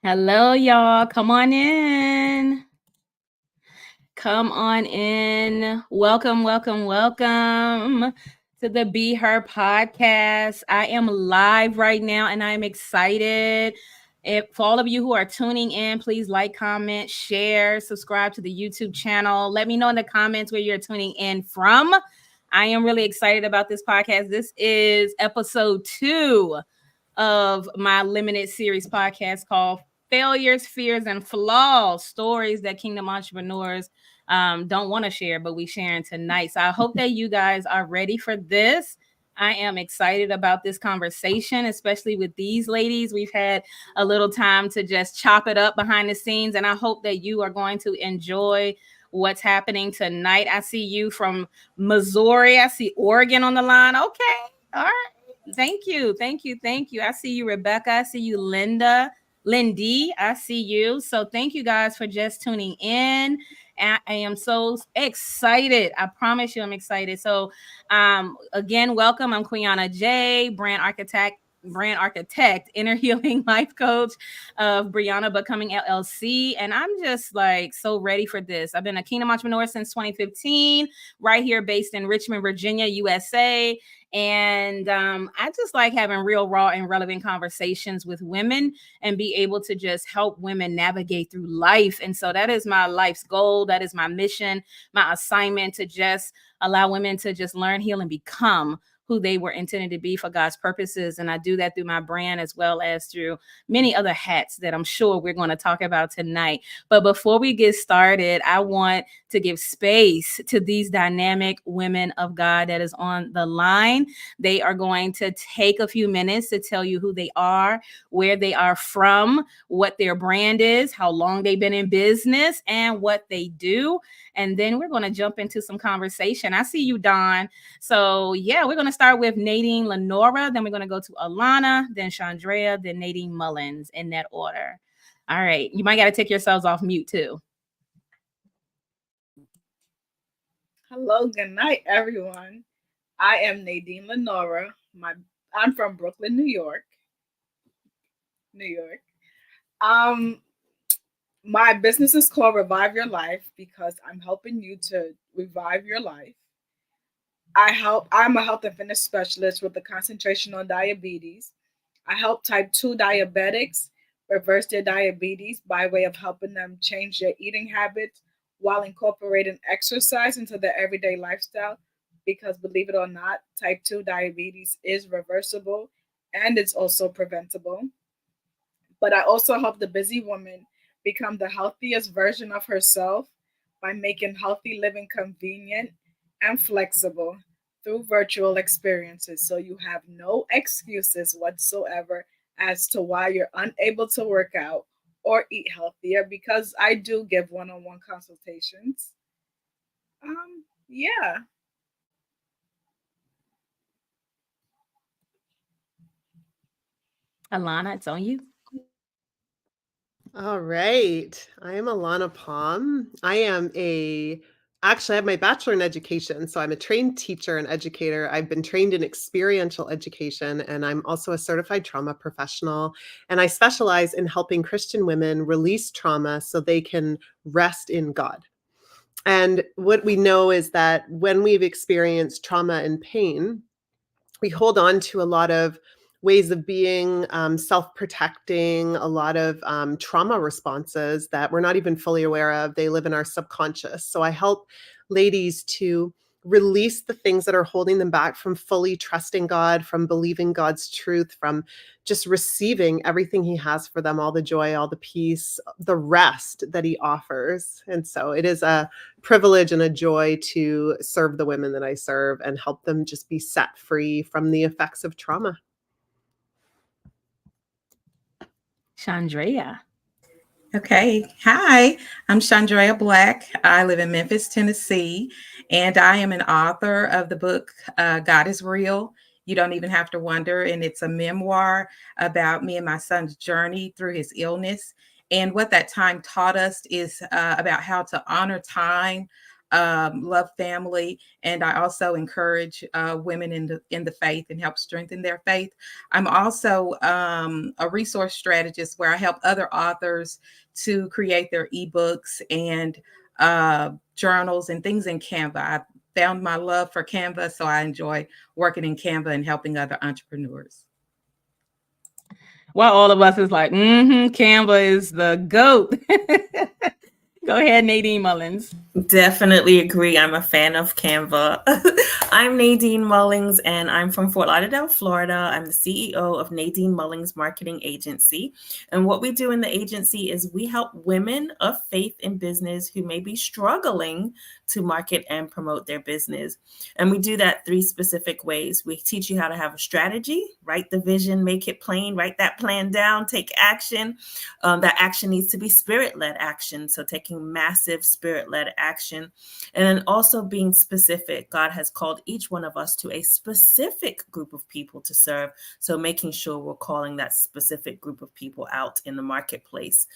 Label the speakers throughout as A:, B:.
A: Hello, y'all. Come on in. Come on in. Welcome, welcome, welcome to the Be Her podcast. I am live right now and I'm excited. If for all of you who are tuning in, please like, comment, share, subscribe to the YouTube channel. Let me know in the comments where you're tuning in from. I am really excited about this podcast. This is episode 2 of my limited series podcast called Failures, Fears, and Flaws, stories that kingdom entrepreneurs don't want to share, but we sharing tonight. So I hope that you guys are ready for this. I am excited about this conversation, especially with these ladies. We've had a little time to just chop it up behind the scenes, and I hope that you are going to enjoy what's happening tonight. I see you from Missouri. I see Oregon on the line. Okay. All right. Thank you. Thank you. Thank you. I see you, Rebecca. I see you, Lindy. I see you. So thank you guys for just tuning in. I am so excited. I promise you I'm excited. So again, welcome. I'm Quiana J, brand architect, inner healing life coach of Brianna Becoming LLC. And I'm just like so ready for this. I've been a kingdom entrepreneur since 2015, right here based in Richmond, Virginia, USA. And I just like having real, raw, and relevant conversations with women and be able to just help women navigate through life. And so that is my life's goal. That is my mission, my assignment, to just allow women to just learn, heal, and become who they were intended to be for God's purposes. And I do that through my brand as well as through many other hats that I'm sure we're going to talk about tonight. But before we get started, I want to give space to these dynamic women of God that is on the line. They are going to take a few minutes to tell you who they are, where they are from, what their brand is, how long they've been in business, and what they do. And then we're going to jump into some conversation. I see you, Dawn. So yeah, we're going to start with Nadine Lenora. Then we're going to go to Alana, then Chandrea, then Nadine Mullins, in that order. All right. You might got to take yourselves off mute too.
B: Hello, good night, everyone. I am Nadine Lenora. I'm from Brooklyn, New York. New York. Um, my business is called Revive Your Life because I'm helping you to revive your life. I'm a health and fitness specialist with a concentration on diabetes. I help type 2 diabetics reverse their diabetes by way of helping them change their eating habits while incorporating exercise into their everyday lifestyle. Because believe it or not, type 2 diabetes is reversible and it's also preventable. But I also help the busy woman become the healthiest version of herself by making healthy living convenient and flexible through virtual experiences. So you have no excuses whatsoever as to why you're unable to work out or eat healthier, because I do give one-on-one consultations. Yeah.
A: Alana, it's on you.
C: All right. I am Alana Palm. Actually, I have my bachelor in education. So I'm a trained teacher and educator. I've been trained in experiential education, and I'm also a certified trauma professional. And I specialize in helping Christian women release trauma so they can rest in God. And what we know is that when we've experienced trauma and pain, we hold on to a lot of ways of being self-protecting, a lot of trauma responses that we're not even fully aware of. They live in our subconscious. So I help ladies to release the things that are holding them back from fully trusting God, from believing God's truth, from just receiving everything He has for them, all the joy, all the peace, the rest that He offers. And so it is a privilege and a joy to serve the women that I serve and help them just be set free from the effects of trauma.
A: Chandrea.
D: Okay. Hi, I'm Chandrea Black. I live in Memphis, Tennessee, and I am an author of the book God is Real. You Don't Even Have to Wonder. And it's a memoir about me and my son's journey through his illness. And what that time taught us is about how to honor time, love family, and I also encourage women in the faith and help strengthen their faith. I'm also a resource strategist where I help other authors to create their ebooks and journals and things in Canva. I found my love for Canva, so I enjoy working in Canva and helping other entrepreneurs.
A: Well, all of us is like, Canva is the GOAT. Go ahead, Nadine Mullins.
E: Definitely agree. I'm a fan of Canva. I'm Nadine Mullings, and I'm from Fort Lauderdale, Florida. I'm the CEO of Nadine Mullings Marketing Agency. And what we do in the agency is we help women of faith in business who may be struggling to market and promote their business. And we do that 3 specific ways. We teach you how to have a strategy, write the vision, make it plain, write that plan down, take action. That action needs to be spirit-led action. So taking massive spirit-led action. And then also being specific. God has called each one of us to a specific group of people to serve. So making sure we're calling that specific group of people out in the marketplace.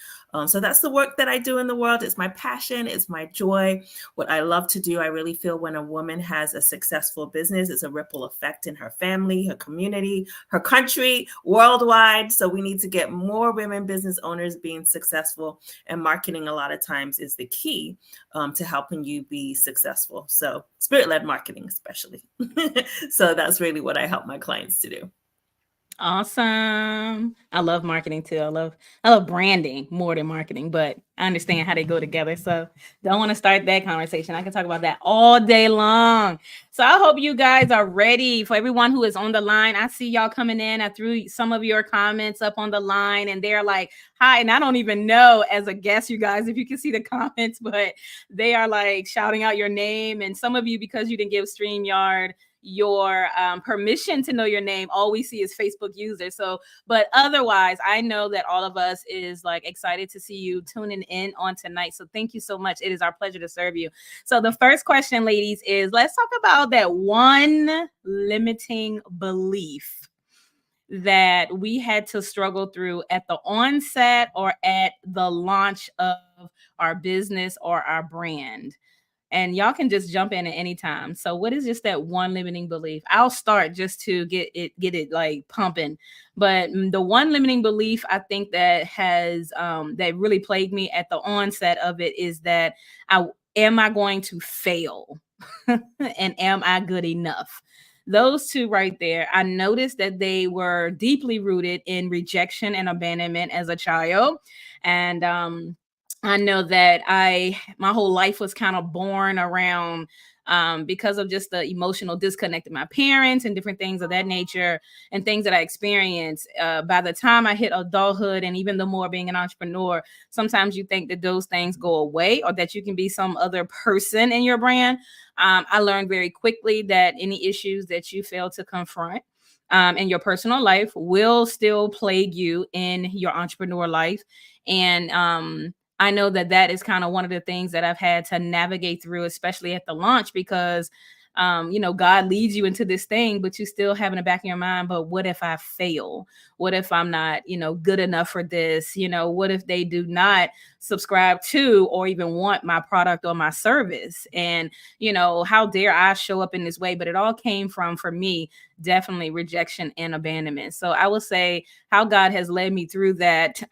E: So that's the work that I do in the world. It's my passion. It's my joy. What I love to do. I really feel when a woman has a successful business, it's a ripple effect in her family, her community, her country, worldwide. So we need to get more women business owners being successful, and marketing a lot of times is the key to helping you be successful. So spirit-led marketing, especially. So that's really what I help my clients to do.
A: Awesome. I love marketing too. I love branding more than marketing, but I understand how they go together. So don't want to start that conversation. I can talk about that all day long. So I hope you guys are ready. For everyone who is on the line, I see y'all coming in. I threw some of your comments up on the line, and they're like, hi. And I don't even know as a guest, you guys, if you can see the comments, but they are like shouting out your name. And some of you, because you didn't give StreamYard your permission to know your name, all we see is Facebook users. So, but otherwise, I know that all of us is like excited to see you tuning in on tonight. So thank you so much. It is our pleasure to serve you. So the first question, ladies, is let's talk about that one limiting belief that we had to struggle through at the onset or at the launch of our business or our brand. And y'all can just jump in at any time. So what is just that one limiting belief? I'll start just to get it like pumping. But the one limiting belief I think that has that really plagued me at the onset of it is that am I going to fail? And am I good enough? Those two right there, I noticed that they were deeply rooted in rejection and abandonment as a child. And I know that my whole life was kind of born around because of just the emotional disconnect of my parents and different things of that nature and things that I experienced. By the time I hit adulthood and even the more being an entrepreneur, sometimes you think that those things go away or that you can be some other person in your brand. I learned very quickly that any issues that you fail to confront in your personal life will still plague you in your entrepreneur life. And I know that that is kind of one of the things that I've had to navigate through, especially at the launch, because, God leads you into this thing, but you still have in the back of your mind, but what if I fail? What if I'm not, good enough for this? What if they do not subscribe to or even want my product or my service? And, how dare I show up in this way? But it all came from, for me, definitely rejection and abandonment. So I will say how God has led me through that.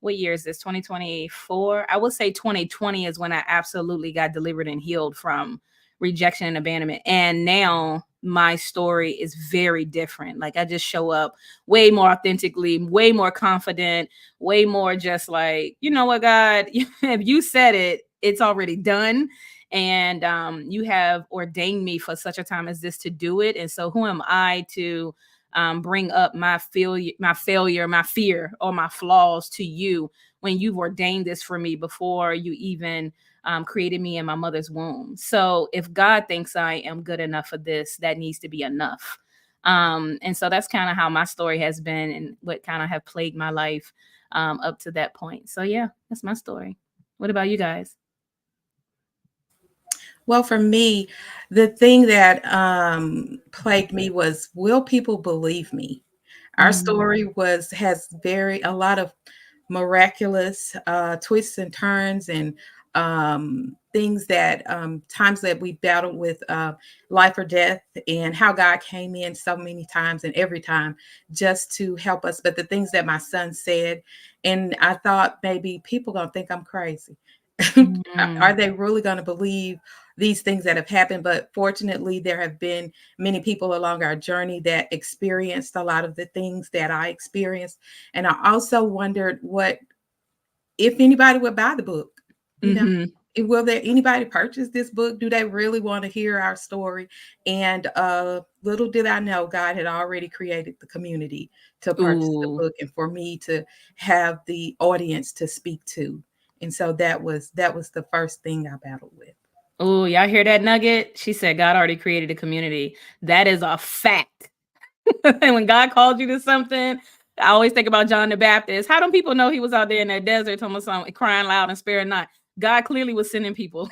A: What year is this? 2024. I would say 2020 is when I absolutely got delivered and healed from rejection and abandonment. And now my story is very different. Like I just show up way more authentically, way more confident, way more just like, you know what, God, if you said it, it's already done. And you have ordained me for such a time as this to do it. And so who am I to bring up my failure, my fear, or my flaws to you when you've ordained this for me before you even created me in my mother's womb? So if God thinks I am good enough for this, that needs to be enough. And so that's kind of how my story has been and what kind of have plagued my life up to that point. So yeah, that's my story. What about you guys?
D: Well, for me, the thing that plagued me was, will people believe me? Our story has a lot of miraculous twists and turns and things that times that we battled with life or death, and how God came in so many times and every time just to help us. But the things that my son said, and I thought maybe people gonna think I'm crazy. Are they really going to believe these things that have happened? But fortunately, there have been many people along our journey that experienced a lot of the things that I experienced. And I also wondered what if anybody would buy the book, you know. Will there anybody purchase this book? Do they really want to hear our story? And little did I know, God had already created the community to purchase the book and for me to have the audience to speak to. And so that was the first thing I battled with.
A: Oh, y'all hear that nugget? She said God already created a community. That is a fact. And when God called you to something, I always think about John the Baptist. How do people know he was out there in that desert, talking something, crying loud and sparing not? God clearly was sending people.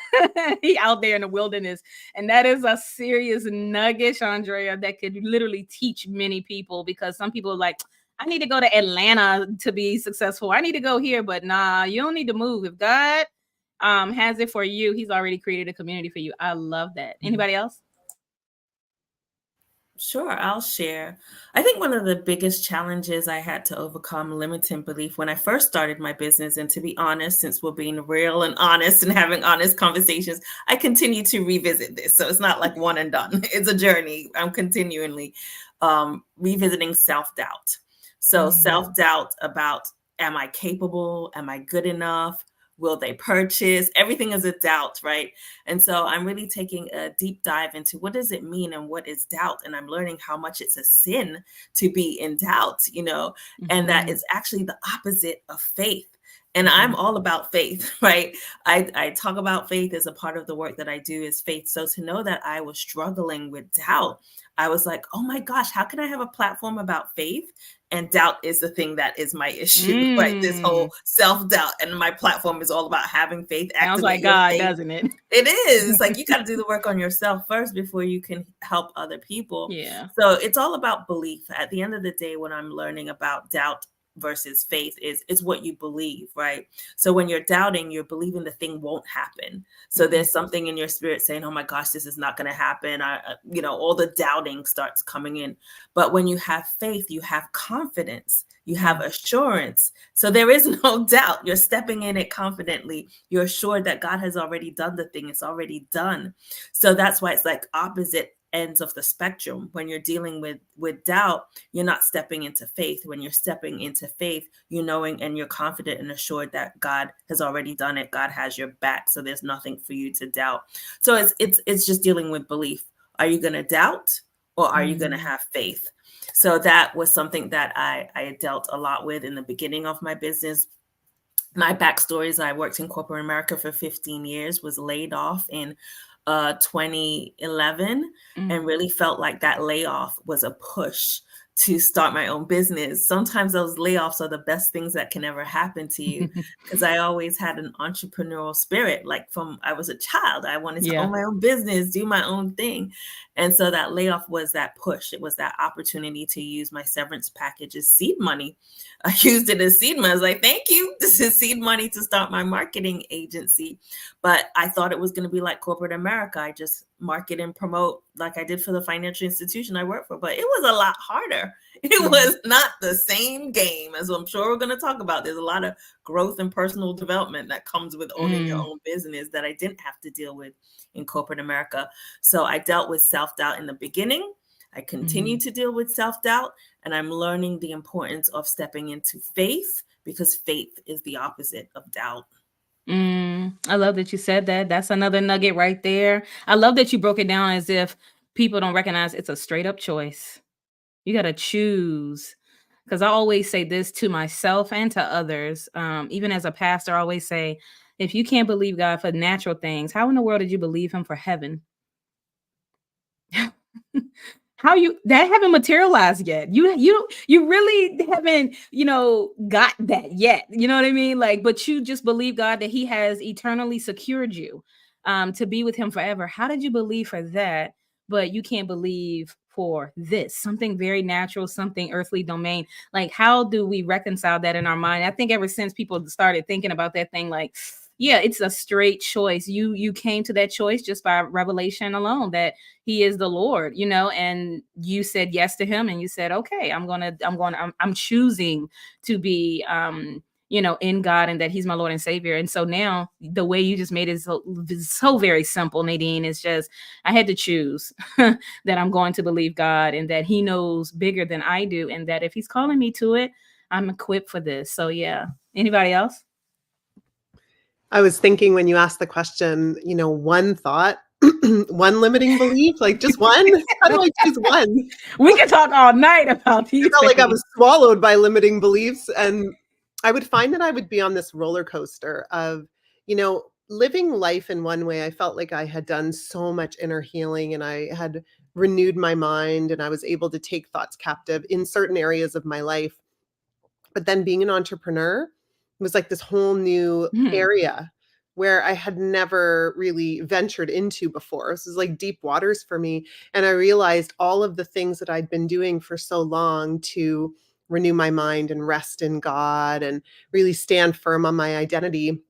A: He out there in the wilderness. And that is a serious nugget, Chandrea, that could literally teach many people, because some people are like, I need to go to Atlanta to be successful. I need to go here, but nah, you don't need to move. If God has it for you, he's already created a community for you. I love that. Anybody else?
E: Sure, I'll share. I think one of the biggest challenges I had to overcome limiting belief when I first started my business, and to be honest, since we're being real and honest and having honest conversations, I continue to revisit this. So it's not like one and done. It's a journey. I'm continually revisiting self-doubt. So self-doubt about, am I capable? Am I good enough? Will they purchase? Everything is a doubt, right? And so I'm really taking a deep dive into what does it mean and what is doubt? And I'm learning how much it's a sin to be in doubt, and that it's actually the opposite of faith. And I'm all about faith, right? I talk about faith as a part of the work that I do is faith. So to know that I was struggling with doubt, I was like, oh my gosh, how can I have a platform about faith? And doubt is the thing that is my issue, right? This whole self-doubt. And my platform is all about having faith.
A: Sounds like God, faith. Doesn't it?
E: It is. It's like you got to do the work on yourself first before you can help other people.
A: Yeah.
E: So it's all about belief. At the end of the day, when I'm learning about doubt versus faith is what you believe, right? So when you're doubting, you're believing the thing won't happen. So there's something in your spirit saying, oh my gosh, this is not going to happen. All the doubting starts coming in. But when you have faith, you have confidence, you have assurance. So there is no doubt. You're stepping in it confidently. You're assured that God has already done the thing. It's already done. So that's why it's like opposite ends of the spectrum. When you're dealing with doubt, you're not stepping into faith. When you're stepping into faith, you're knowing and you're confident and assured that God has already done it. God has your back. So there's nothing for you to doubt. So it's just dealing with belief. Are you going to doubt or are you going to have faith? So that was something that I dealt a lot with in the beginning of my business. My backstory is I worked in corporate America for 15 years, was laid off in 2011 and really felt like that layoff was a push to start my own business. Sometimes those layoffs are the best things that can ever happen to you, because I always had an entrepreneurial spirit. Like from I was a child, I wanted to own my own business, do my own thing. And so that layoff was that push. It was that opportunity to use my severance package as seed money. I used it as seed money. I was like, thank you. This is seed money to start my marketing agency. But I thought it was going to be like corporate America. I just market and promote like I did for the financial institution I work for. But it was a lot harder. It was not the same game, as I'm sure we're going to talk about. There's a lot of growth and personal development that comes with owning your own business that I didn't have to deal with in corporate America. So I dealt with self-doubt in the beginning. I continue to deal with self-doubt, and I'm learning the importance of stepping into faith, because faith is the opposite of doubt.
A: I love that you said that. That's another nugget right there. I love that you broke it down as if people don't recognize it's a straight up choice. You got to choose. Because I always say this to myself and to others. Even as a pastor, I always say, if you can't believe God for natural things, how in the world did you believe him for heaven? How that haven't materialized yet. You really haven't, got that yet. You know what I mean? Like, but you just believe God that he has eternally secured you to be with him forever. How did you believe for that? But you can't believe for this, something very natural, something earthly domain. Like, how do we reconcile that in our mind? I think ever since people started thinking about that thing, like, yeah, it's a straight choice. You came to that choice just by revelation alone, that he is the Lord, and you said yes to him, and you said, okay, I'm choosing to be in God, and that he's my Lord and Savior. And so now the way you just made it so very simple, Nadine. It's just, I had to choose that I'm going to believe God, and that he knows bigger than I do, and that if he's calling me to it, I'm equipped for this. So yeah. Anybody else?
C: I was thinking when you asked the question, one thought, one limiting belief, like just one. How do I choose one?
A: We can talk all night about these
C: I felt like I
A: things.
C: was swallowed by limiting beliefs. And I would find that I would be on this roller coaster of, living life in one way. I felt like I had done so much inner healing, and I had renewed my mind, and I was able to take thoughts captive in certain areas of my life. But then being an entrepreneur was like this whole new
A: Mhm.
C: area where I had never really ventured into before. This was like deep waters for me. And I realized all of the things that I'd been doing for so long to renew my mind and rest in God and really stand firm on my identity.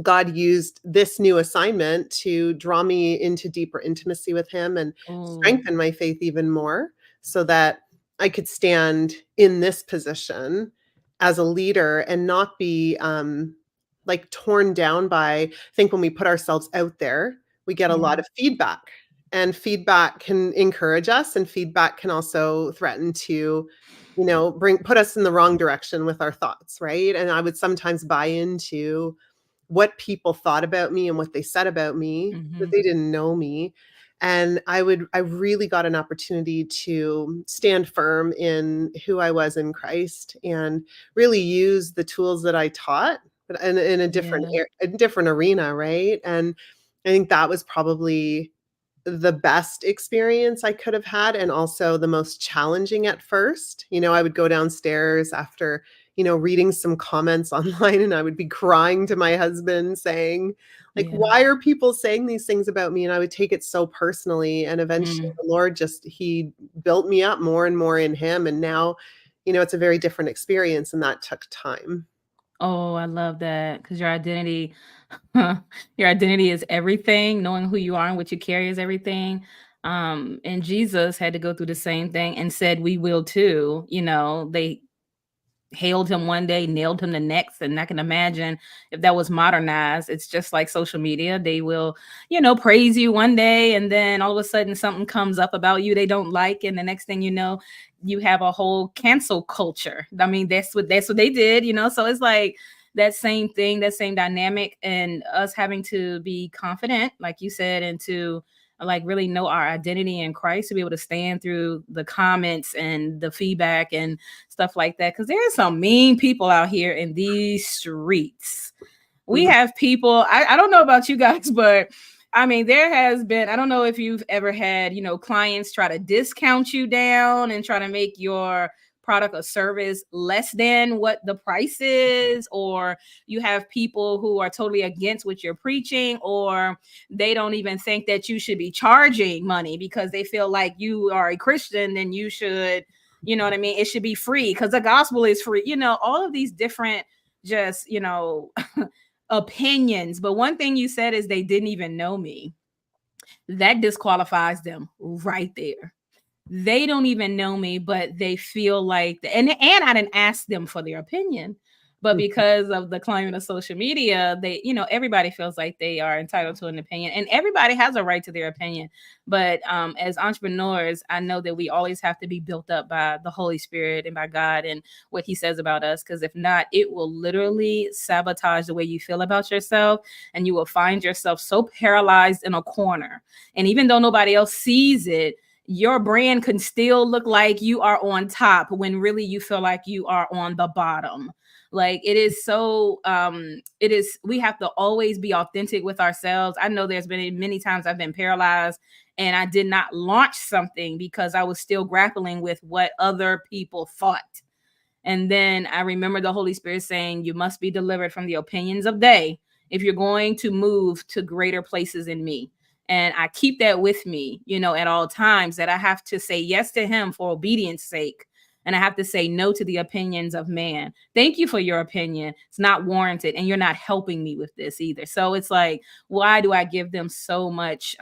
C: God used this new assignment to draw me into deeper intimacy with him and
A: Oh,
C: strengthen my faith even more, so that I could stand in this position as a leader and not be like torn down by, I think when we put ourselves out there, we get a lot
A: yeah.
C: of feedback, and feedback can encourage us, and feedback can also threaten to, put us in the wrong direction with our thoughts, right? And I would sometimes buy into what people thought about me and what they said about me, that
A: Mhm.
C: they didn't know me. And I really got an opportunity to stand firm in who I was in Christ and really use the tools that I taught, but in a different
A: Yeah.
C: a different arena, right? And I think that was probably the best experience I could have had, and also the most challenging at first. I would go downstairs after, reading some comments online, and I would be crying to my husband saying, like,
A: Yeah.
C: why are people saying these things about me? And I would take it so personally. And eventually
A: Mm.
C: the Lord he built me up more and more in him. And now, it's a very different experience, and that took time.
A: Oh, I love that, because your identity, your identity is everything. Knowing who you are and what you carry is everything. And Jesus had to go through the same thing and said, "We will too." They hailed him one day, nailed him the next. And I can imagine if that was modernized, it's just like social media. They will, praise you one day, and then all of a sudden something comes up about you they don't like. And the next thing you know, you have a whole cancel culture. I mean, that's what they did. So it's like that same thing, that same dynamic, and us having to be confident, like you said, and to like really know our identity in Christ, to be able to stand through the comments and the feedback and stuff like that. Because there's some mean people out here in these streets. We
C: Mhm.
A: have people, I don't know about you guys, but I mean, there has been, I don't know if you've ever had, clients try to discount you down and try to make your product or service less than what the price is, or you have people who are totally against what you're preaching, or they don't even think that you should be charging money because they feel like you are a Christian, then you should, you know what I mean? It should be free because the gospel is free, all of these different just, opinions. But one thing you said is they didn't even know me. That disqualifies them right there. They don't even know me, but they feel like, and I didn't ask them for their opinion. But
C: Mhm.
A: because of the climate of social media, they, everybody feels like they are entitled to an opinion, and everybody has a right to their opinion. But as entrepreneurs, I know that we always have to be built up by the Holy Spirit and by God and what He says about us. Because if not, it will literally sabotage the way you feel about yourself, and you will find yourself so paralyzed in a corner. And even though nobody else sees it, your brand can still look like you are on top when really you feel like you are on the bottom. Like it is so we have to always be authentic with ourselves. I know there's been many times I've been paralyzed and I did not launch something because I was still grappling with what other people thought. And then I remember the Holy Spirit saying, you must be delivered from the opinions of they if you're going to move to greater places in me. And I keep that with me, at all times, that I have to say yes to Him for obedience sake, And I have to say no to the opinions of man. Thank you for your opinion. It's not warranted. And you're not helping me with this either. So it's like, why do I give them so much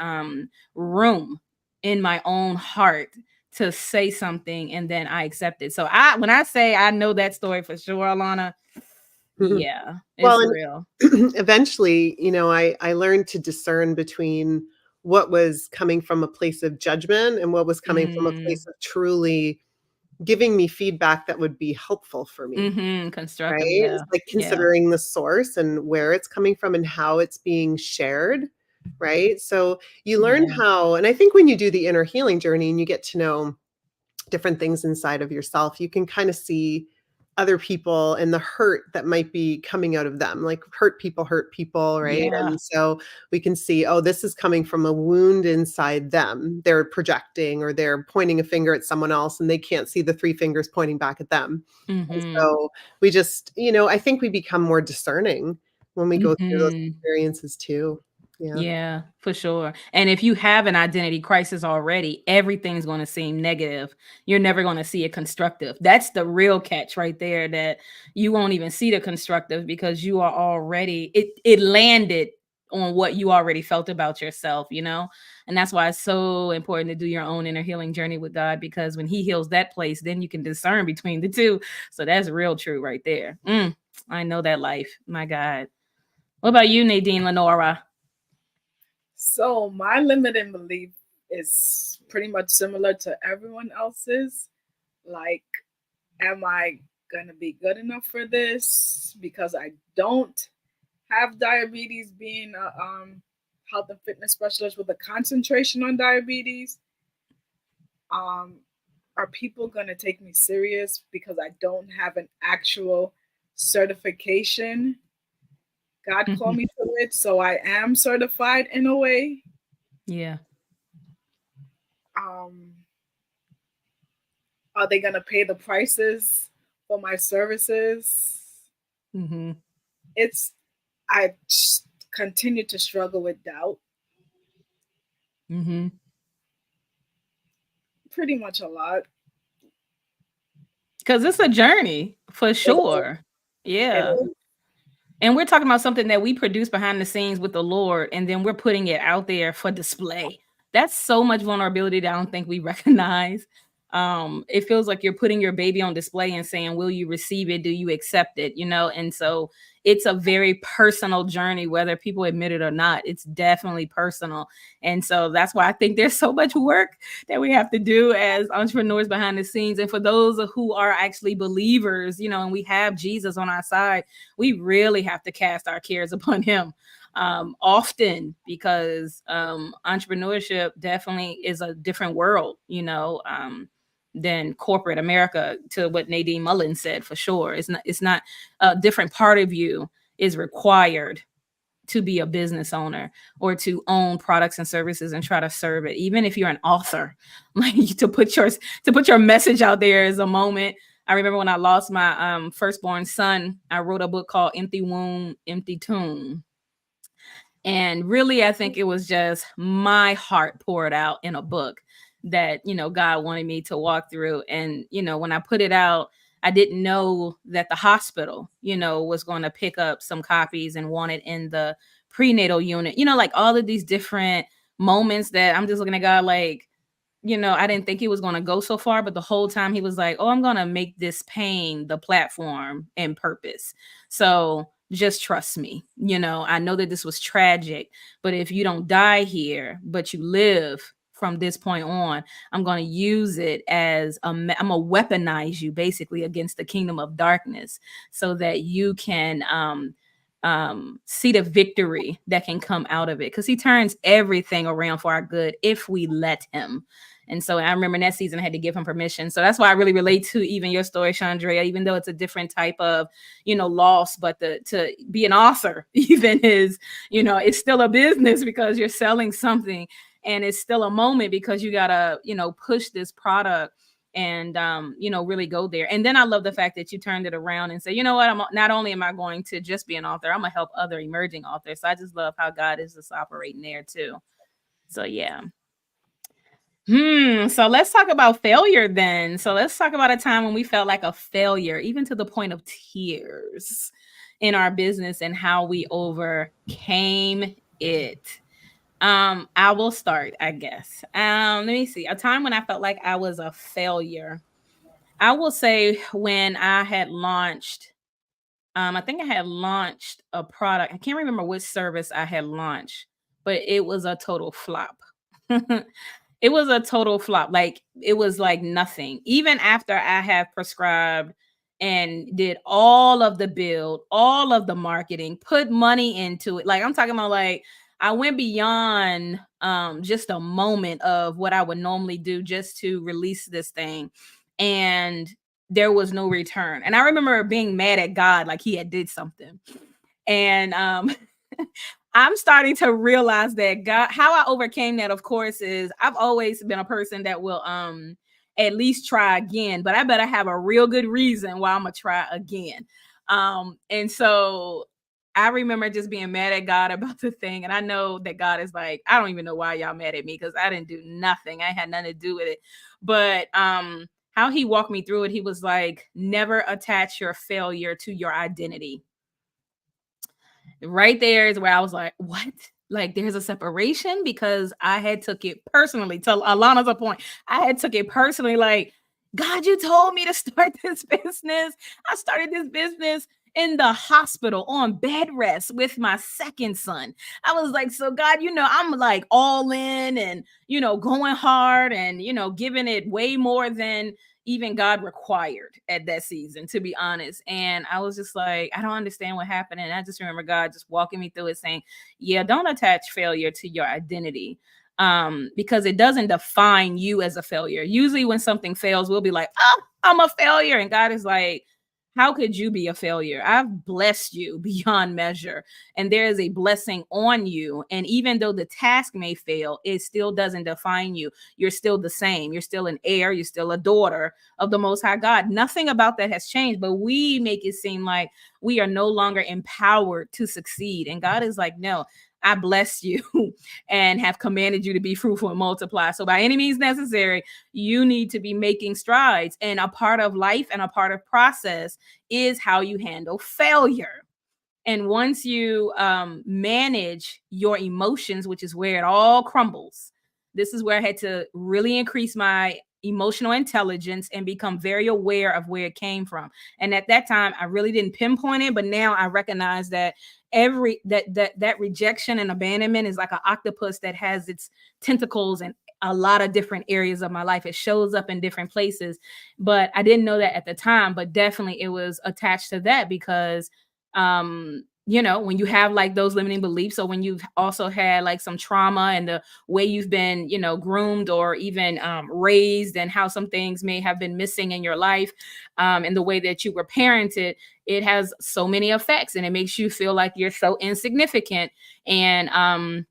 A: room in my own heart to say something and then I accept it? So when I say I know that story for sure, Alana, yeah, it's
C: Well,
A: real.
C: and eventually, I learned to discern between what was coming from a place of judgment and what was coming from a place of truly giving me feedback that would be helpful for me.
A: Constructive,
C: Right?
A: yeah.
C: It's like considering the source and where it's coming from and how it's being shared, right? So you learn how, and I think when you do the inner healing journey and you get to know different things inside of yourself, you can kind of see other people and the hurt that might be coming out of them. Like hurt people, right?
A: Yeah.
C: And so we can see, oh, this is coming from a wound inside them. They're projecting or they're pointing a finger at someone else and they can't see the 3 fingers pointing back at them. And so we just, I think we become more discerning when we go through those experiences too.
A: Yeah, for sure. And if you have an identity crisis already, everything's going to seem negative. You're never going to see it constructive. That's the real catch right there, that you won't even see the constructive because you are already, it landed on what you already felt about yourself, And that's why it's so important to do your own inner healing journey with God, because when he heals that place, then you can discern between the two. So that's real true right there. I know that life. My God. What about you, Nadine Lenora?
B: So my limiting belief is pretty much similar to everyone else's. Like, am I going to be good enough for this? Because I don't have diabetes, being a health and fitness specialist with a concentration on diabetes. Are people going to take me serious because I don't have an actual certification? God called me to it, so I am certified in a way.
A: Yeah.
B: Are they going to pay the prices for my services? I continue to struggle with doubt. Pretty much a lot.
A: Because it's a journey, for sure. Yeah. And we're talking about something that we produce behind the scenes with the Lord, and then we're putting it out there for display. That's so much vulnerability that I don't think we recognize. It feels like you're putting your baby on display and saying, will you receive it? Do you accept it? And so it's a very personal journey, whether people admit it or not. It's definitely personal. And so that's why I think there's so much work that we have to do as entrepreneurs behind the scenes. And for those who are actually believers, and we have Jesus on our side, we really have to cast our cares upon him often, because entrepreneurship definitely is a different world, than corporate America, to what Nadine Mullins said, for sure. It's not a different part of you is required to be a business owner or to own products and services and try to serve it. Even if you're an author, like to put your message out there is a moment. I remember when I lost my firstborn son, I wrote a book called Empty Womb, Empty Tomb. And really, I think it was just my heart poured out in a book that, God wanted me to walk through. And, when I put it out, I didn't know that the hospital, was going to pick up some copies and want it in the prenatal unit, like all of these different moments that I'm just looking at God like, I didn't think he was going to go so far, but the whole time he was like, oh, I'm going to make this pain the platform and purpose. So just trust me. I know that this was tragic, but if you don't die here, but you live from this point on, I'm going to use it as I'm going to weaponize you basically against the kingdom of darkness so that you can see the victory that can come out of it, because he turns everything around for our good if we let him. And so I remember in that season, I had to give him permission. So that's why I really relate to even your story, Chandrea, even though it's a different type of, loss, but to be an author even is, it's still a business because you're selling something, and it's still a moment because you gotta, push this product and, really go there. And then I love the fact that you turned it around and say, you know what, not only am I going to just be an author, I'm gonna help other emerging authors. So I just love how God is just operating there too. So yeah. So let's talk about failure then. So let's talk about a time when we felt like a failure, even to the point of tears in our business, and how we overcame it. I will start, I guess. Let me see. A time when I felt like I was a failure. I will say when I had launched, I think I had launched a product. I can't remember which service I had launched, but it was a total flop. It was a total flop. Like, it was like nothing. Even after I have prescribed and did all of the build, all of the marketing, put money into it. Like, I'm talking about, like, I went beyond just a moment of what I would normally do just to release this thing. And there was no return. And I remember being mad at God, like he had did something. And I'm starting to realize that God, how I overcame that, of course, is I've always been a person that will at least try again, but I better have a real good reason why I'm gonna try again. And so I remember just being mad at God about the thing. And I know that God is like, I don't even know why y'all mad at me, because I didn't do nothing. I had nothing to do with it. But how he walked me through it, he was like, never attach your failure to your identity. Right there is where I was like, what? Like, there's a separation, because I had took it personally. To Alana's point, I had took it personally. Like, God, you told me to start this business. I started this business in the hospital on bed rest with my second son. I was like, so God, I'm like all in and, going hard and, giving it way more than even God required at that season, to be honest. And I was just like, I don't understand what happened. And I just remember God just walking me through it, saying, yeah, don't attach failure to your identity, because it doesn't define you as a failure. Usually when something fails, we'll be like, oh, I'm a failure. And God is like, how could you be a failure? I've blessed you beyond measure, and there is a blessing on you. And even though the task may fail, it still doesn't define you. You're still the same. You're still an heir. You're still a daughter of the Most High God. Nothing about that has changed, but we make it seem like we are no longer empowered to succeed. And God is like, no, I bless you and have commanded you to be fruitful and multiply. So by any means necessary, you need to be making strides. And a part of life and a part of process is how you handle failure. And once you manage your emotions, which is where it all crumbles, this is where I had to really increase my emotional intelligence and become very aware of where it came from. And at that time, I really didn't pinpoint it, but now I recognize that that rejection and abandonment is like an octopus that has its tentacles in a lot of different areas of my life. It shows up in different places, but I didn't know that at the time. But definitely it was attached to that, because when you have like those limiting beliefs, or when you've also had like some trauma and the way you've been, groomed or even raised, and how some things may have been missing in your life, and the way that you were parented, it has so many effects, and it makes you feel like you're so insignificant. And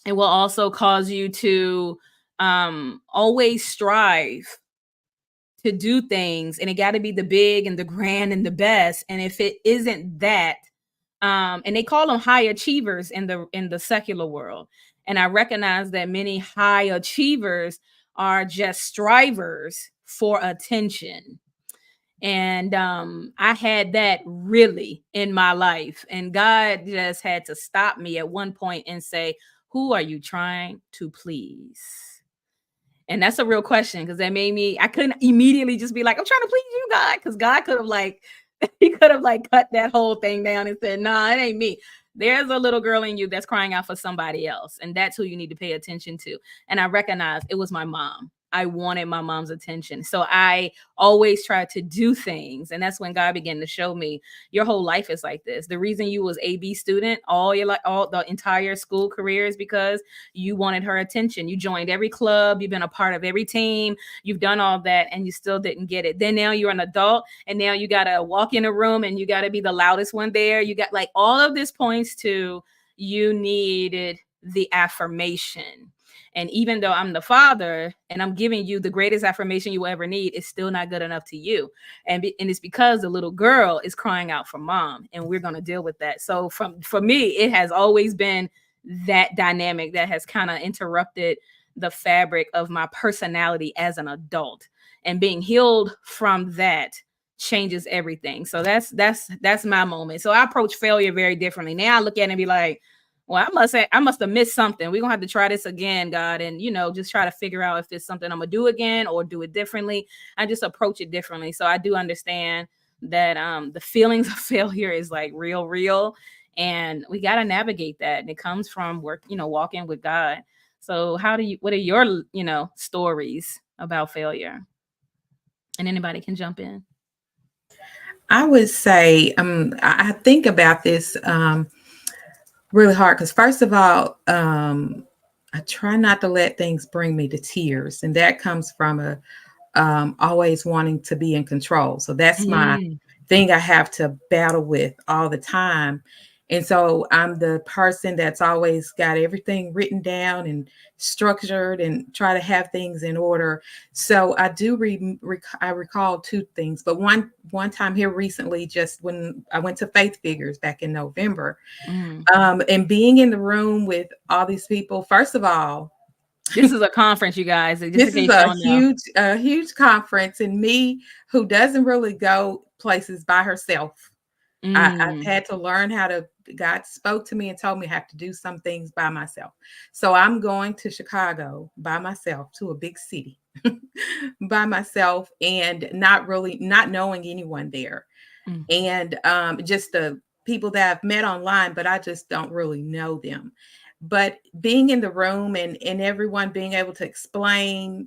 A: it will also cause you to always strive to do things, and it got to be the big and the grand and the best. And if it isn't that, and they call them high achievers in the secular world, and I recognize that many high achievers are just strivers for attention. And I had that really in my life, and God just had to stop me at one point and say, who are you trying to please? And that's a real question, because that made me, I couldn't immediately just be like, I'm trying to please you, God. Because God could have he could have cut that whole thing down and said, nah, it ain't me. There's a little girl in you that's crying out for somebody else. And that's who you need to pay attention to. And I recognized it was my mom. I wanted my mom's attention. So I always tried to do things. And that's when God began to show me, your whole life is like this. The reason you was a B student all the entire school career is because you wanted her attention. You joined every club. You've been a part of every team. You've done all that, and you still didn't get it. Then now you're an adult, and now you got to walk in a room and you got to be the loudest one there. You got like all of this points to you needed the affirmation. And even though I'm the father and I'm giving you the greatest affirmation you will ever need, it's still not good enough to you. And it's because the little girl is crying out for mom, and we're going to deal with that. So for me, it has always been that dynamic that has kind of interrupted the fabric of my personality as an adult, and being healed from that changes everything. So that's my moment. So I approach failure very differently. Now I look at it and be like, well, I must have missed something. We're gonna have to try this again, God, and just try to figure out if it's something I'm gonna do again or do it differently. I just approach it differently. So I do understand that the feelings of failure is like real, and we gotta navigate that. And it comes from walking with God. So what are your stories about failure? And anybody can jump in.
D: I would say, I think about this really hard because, first of all, I try not to let things bring me to tears, and that comes from a always wanting to be in control. So that's my thing I have to battle with all the time. And so I'm the person that's always got everything written down and structured and try to have things in order. So I do I recall two things, but one time here recently, just when I went to Faith Figures back in November, and being in the room with all these people. First of all,
A: this is a conference, you guys.
D: This is a huge conference, and me, who doesn't really go places by herself, I've had to learn how to. God spoke to me and told me I have to do some things by myself. So I'm going to Chicago by myself, to a big city by myself, and not knowing anyone there, and just the people that I've met online, but I just don't really know them. But being in the room and everyone being able to explain,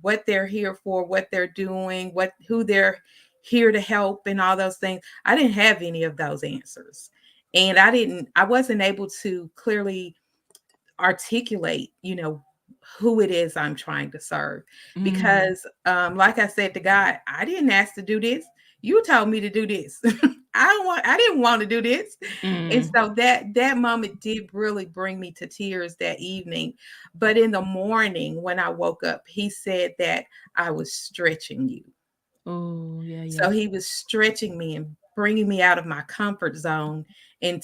D: what they're here for, what they're doing, who they're here to help, and all those things. I didn't have any of those answers. And I wasn't able to clearly articulate, who it is I'm trying to serve. Because like I said to God, I didn't ask to do this. You told me to do this. I didn't want to do this. And so that moment did really bring me to tears that evening. But in the morning when I woke up, he said that I was stretching you.
A: Oh, yeah.
D: So he was stretching me and bringing me out of my comfort zone, and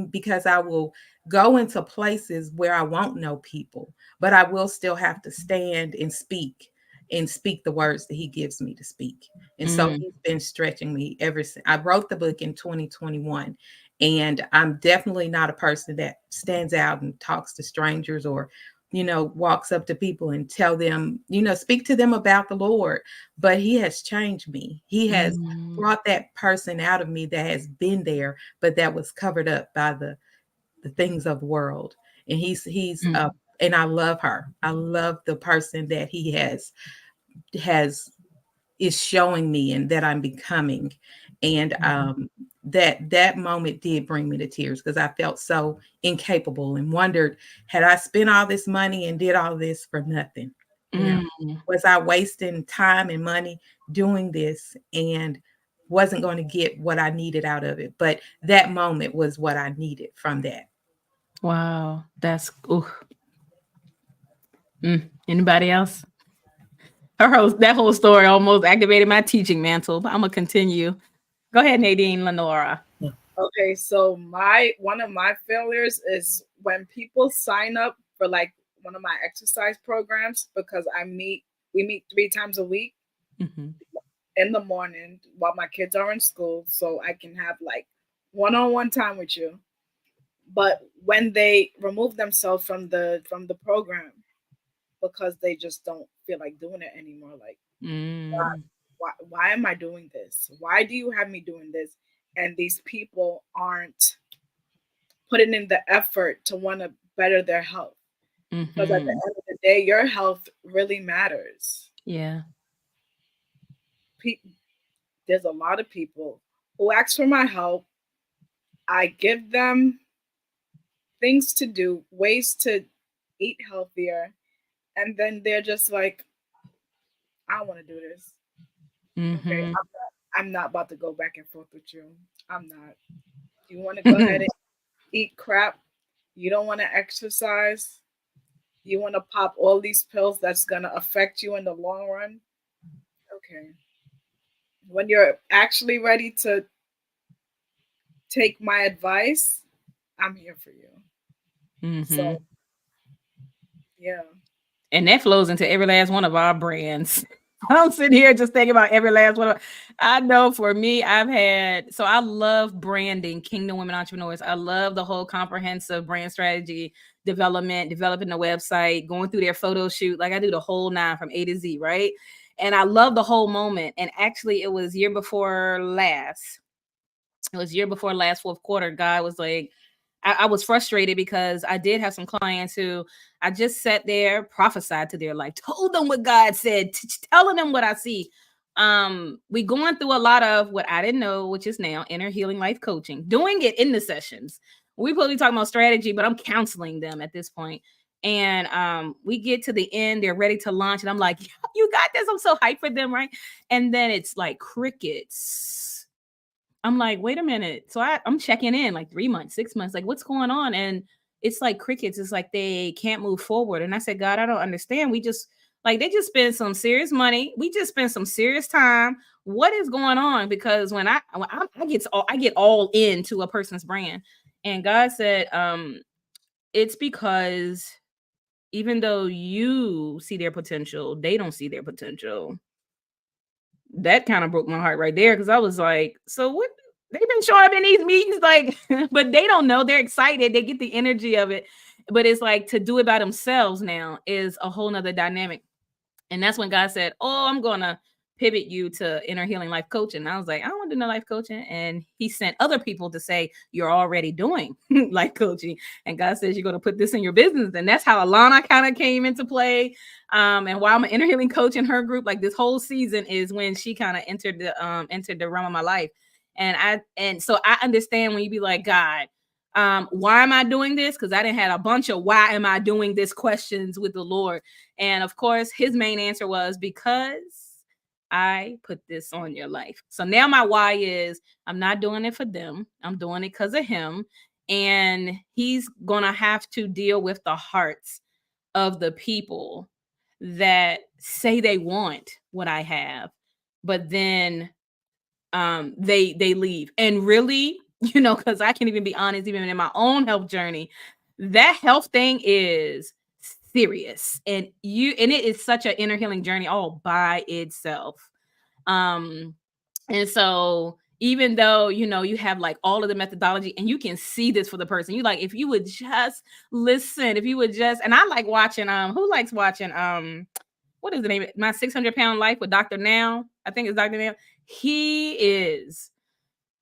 D: because I will go into places where I won't know people, but I will still have to stand and speak the words that he gives me to speak. And so he's been stretching me ever since. I wrote the book in 2021, and I'm definitely not a person that stands out and talks to strangers, or walks up to people and tell them, speak to them about the Lord. But he has changed me. He has brought that person out of me that has been there, but that was covered up by the things of the world. And he's and I love her. I love the person that he is showing me and that I'm becoming. And that moment did bring me to tears, because I felt so incapable and wondered, had I spent all this money and did all this for nothing? Was I wasting time and money doing this and wasn't going to get what I needed out of it? But that moment was what I needed from that.
A: Wow. That's anybody else? That whole story almost activated my teaching mantle, but I'm gonna continue. Go ahead, Nadine Lenora.
B: Okay, so one of my failures is when people sign up for like one of my exercise programs, because we meet 3 times a week in the morning while my kids are in school, so I can have like one-on-one time with you. But when they remove themselves from the program because they just don't feel like doing it anymore, like why am I doing this? Why do you have me doing this? And these people aren't putting in the effort to want to better their health. Because at the end of the day, your health really matters.
A: Yeah.
B: There's a lot of people who ask for my help. I give them things to do, ways to eat healthier, and then they're just like, I don't want to do this. Okay, I'm not about to go back and forth with you. I'm not. You want to go ahead and eat crap? You don't want to exercise? You want to pop all these pills that's going to affect you in the long run? Okay. When you're actually ready to take my advice, I'm here for you. So, yeah.
A: And that flows into every last one of our brands. I'm sitting here just thinking about every last one. I know for me, I love branding, Kingdom Women Entrepreneurs. I love the whole comprehensive brand strategy development, developing the website, going through their photo shoot. Like I do the whole 9 from A to Z, right? And I love the whole moment. And actually, it was year before last. It was year before last, fourth quarter. God was like, I was frustrated because I did have some clients who I just sat there, prophesied to their life, told them what God said, telling them what I see. We going through a lot of what I didn't know, which is now inner healing life coaching, doing it in the sessions. We probably talking about strategy, but I'm counseling them at this point. And we get to the end, they're ready to launch, and I'm like, you got this. I'm so hyped for them, right? And then it's like crickets. I'm like, wait a minute. So I'm checking in like 3 months, 6 months, like what's going on? And it's like crickets. It's like they can't move forward. And I said, God, I don't understand. We just like they just spend some serious money. We just spend some serious time. What is going on? Because when I get all into a person's brand, and God said, it's because even though you see their potential, they don't see their potential. That kind of broke my heart right there because I was like, so what? They've been showing up in these meetings, like, but they don't know. They're excited. They get the energy of it. But it's like to do it by themselves now is a whole nother dynamic. And that's when God said, oh, I'm going to pivot you to inner healing life coaching. And I was like, I don't want to do no life coaching. And he sent other people to say, you're already doing life coaching. And God says, you're going to put this in your business. And that's how Alana kind of came into play. And while I'm an inner healing coach in her group, like this whole season is when she kind of entered the realm of my life. And so I understand when you be like, God, why am I doing this? Because I didn't have a bunch of why am I doing this questions with the Lord. And of course, his main answer was because I put this on your life. So now my why is I'm not doing it for them. I'm doing it because of him. And he's going to have to deal with the hearts of the people that say they want what I have, but then they leave. And really, because I can even be honest, even in my own health journey, that health thing is serious. And it is such an inner healing journey all by itself. And so even though, you have like all of the methodology and you can see this for the person, you like, if you would just listen, and I like watching, who likes watching, what is the name? My 600-Pound Life with Dr. Now. I think it's Dr. Now. He is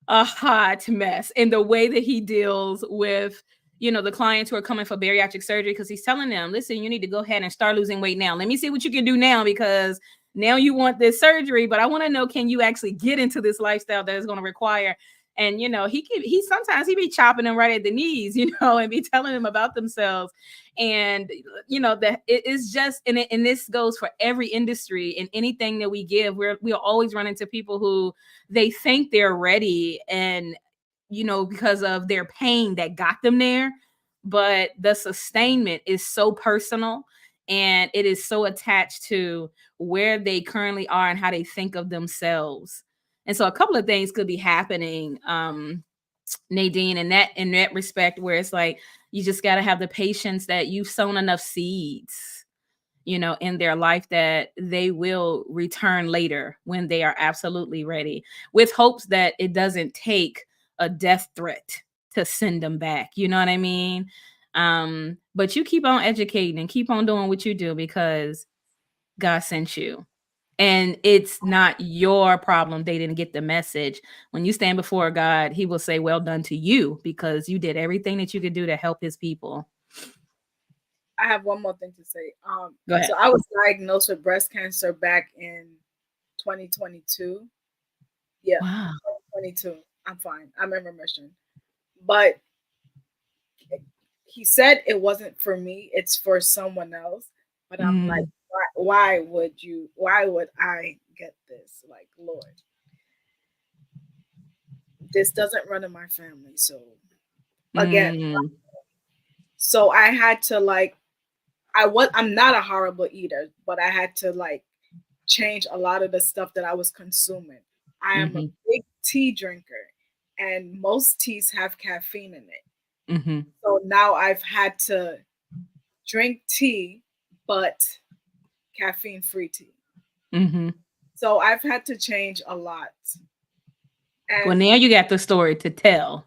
A: a hot mess in the way that he deals with, the clients who are coming for bariatric surgery, because he's telling them, listen, you need to go ahead and start losing weight now. Let me see what you can do now, because now you want this surgery, but I want to know, can you actually get into this lifestyle that is going to require? And, he sometimes he be chopping them right at the knees, and be telling them about themselves. And, that it is just, and this goes for every industry, in anything that we give, we'll always run into people who they think they're ready, and, because of their pain that got them there. But the sustainment is so personal, and it is so attached to where they currently are and how they think of themselves. And so a couple of things could be happening, Nadine, in that respect, where it's like, you just got to have the patience that you've sown enough seeds, in their life, that they will return later when they are absolutely ready, with hopes that it doesn't take a death threat to send them back. You know what I mean? But you keep on educating and keep on doing what you do, because God sent you. And it's not your problem they didn't get the message. When you stand before God, he will say, well done to you, because you did everything that you could do to help his people.
B: I have one more thing to say.
A: Go ahead.
B: So I was diagnosed with breast cancer back in 2022. Yeah,
A: Wow.
B: 2022. I'm fine. I'm in remission. But he said it wasn't for me. It's for someone else. But I'm like, why would I get this? Like, Lord, this doesn't run in my family. So again, so I had to like, I'm not a horrible eater, but I had to like change a lot of the stuff that I was consuming. I am a big tea drinker, and most teas have caffeine in it. So now I've had to drink tea, but caffeine-free tea.
A: Mm-hmm.
B: So I've had to change a lot. And
A: Well, now you got the story to tell.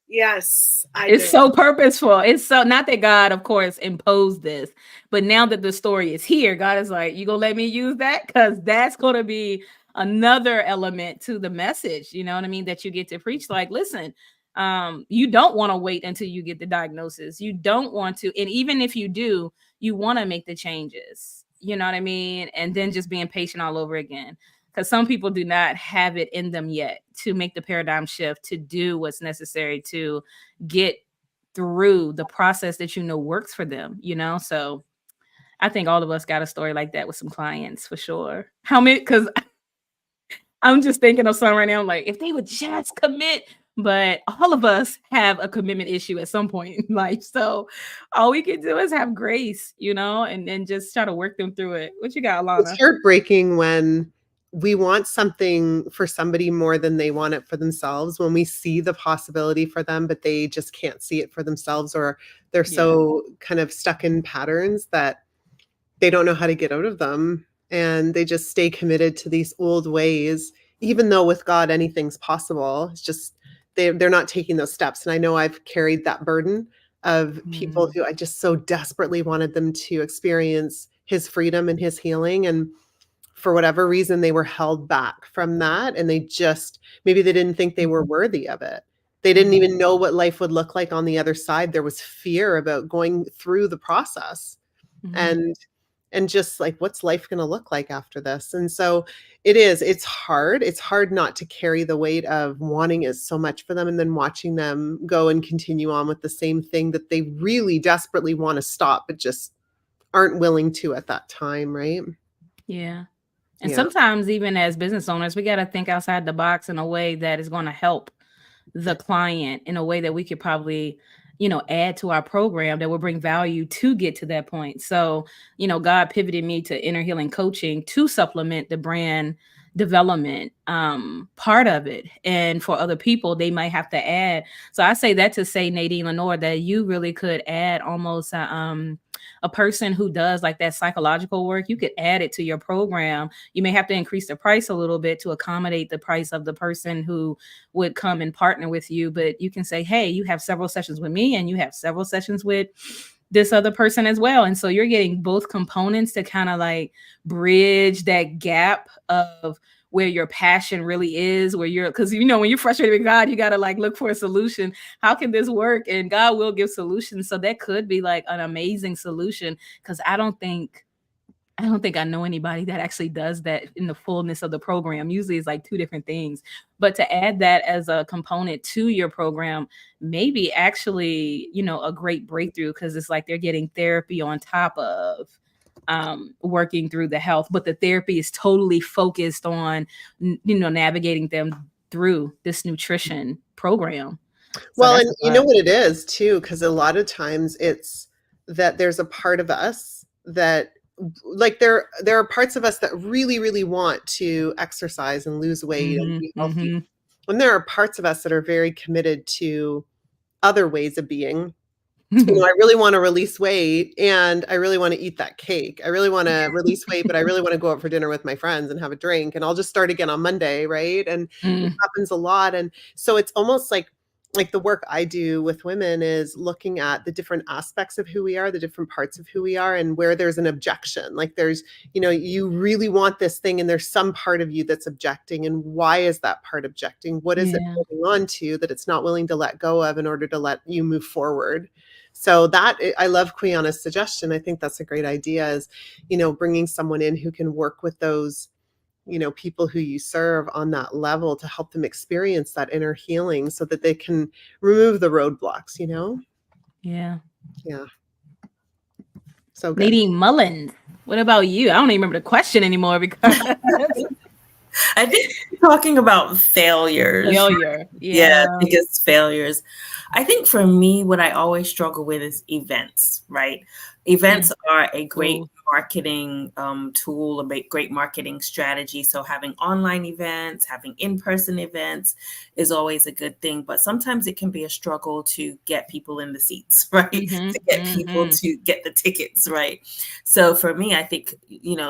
B: yes, I
A: It's
B: do.
A: so purposeful. It's so, not that God, of course, imposed this, but now that the story is here, God is like, you gonna let me use that? Because that's gonna be another element to the message, you know what I mean, that you get to preach. Like, listen, you don't want to wait until you get the diagnosis. You don't want to, and even if you do, you want to make the changes, you know what I mean? And then just being patient all over again. Because some people do not have it in them yet to make the paradigm shift, to do what's necessary to get through the process that you know works for them, you know? So I think all of us got a story like that with some clients for sure. How many? Because I'm just thinking of some right now, like if they would just commit, but all of us have a commitment issue at some point in life. So all we can do is have grace, you know, and then just try to work them through it. What you got,
C: It's
A: Alana?
C: heartbreaking when we want something for somebody more than they want it for themselves, when we see the possibility for them, but they just can't see it for themselves, or they're
A: Yeah.
C: so kind of stuck in patterns that they don't know how to get out of them. And they just stay committed to these old ways, even though with God, anything's possible. It's just, they're not taking those steps. And I know I've carried that burden of people who I just so desperately wanted them to experience his freedom and his healing. And for whatever reason, they were held back from that. And they just, maybe they didn't think they were worthy of it. They didn't even know what life would look like on the other side. There was fear about going through the process. And just like, what's life going to look like after this? And so it's hard. It's hard not to carry the weight of wanting it so much for them and then watching them go and continue on with the same thing that they really desperately want to stop, but just aren't willing to at that time. Right.
A: Yeah. And
C: Yeah.
A: sometimes even as business owners, we got to think outside the box in a way that is going to help the client, in a way that we could probably, you know, add to our program that will bring value to get to that point. So, you know, God pivoted me to inner healing coaching to supplement the brand development part of it. And for other people, they might have to add. So I say that to say, Nadine Lenore, that you really could add almost a person who does like that psychological work. You could add it to your program. You may have to increase the price a little bit to accommodate the price of the person who would come and partner with you. But you can say, hey, you have several sessions with me and you have several sessions with this other person as well. And so you're getting both components to kind of like bridge that gap of where your passion really is, where you're, because you know, when you're frustrated with God, you got to like look for a solution. How can this work? And God will give solutions. So that could be like an amazing solution, because I don't think I know anybody that actually does that in the fullness of the program. Usually it's like two different things, but to add that as a component to your program, maybe actually, you know, a great breakthrough, because it's like they're getting therapy on top of working through the health, but the therapy is totally focused on, you know, navigating them through this nutrition program. So
C: Well,
A: that's
C: and
A: a
C: you know
A: lot.
C: what it is too, because a lot of times it's that there's a part of us that, like, there are parts of us that really, really want to exercise and lose weight and be healthy. And there are parts of us that are very committed to other ways of being. You know, I really want to release weight and I really want to eat that cake. I really want to release weight, but I really want to go out for dinner with my friends and have a drink, and I'll just start again on Monday, right? And it happens a lot. And so it's almost like the work I do with women is looking at the different aspects of who we are, the different parts of who we are, and where there's an objection. Like there's, you know, you really want this thing and there's some part of you that's objecting. And why is that part objecting? What is it holding on to that it's not willing to let go of in order to let you move forward? So that, I love Quiana's suggestion. I think that's a great idea, is, you know, bringing someone in who can work with those, you know, people who you serve on that level to help them experience that inner healing so that they can remove the roadblocks, you know?
A: Yeah.
C: Yeah. So good.
A: Nadine Mullins, what about you? I don't even remember the question anymore because
E: I think talking about failures.
A: failure.
E: Yeah, biggest failures. I think for me, what I always struggle with is events, right? Events are a great
A: Ooh.
E: marketing tool, a great marketing strategy. So having online events, having in-person events is always a good thing. But sometimes it can be a struggle to get people in the seats, right? To get people to get the tickets, right? So for me, I think,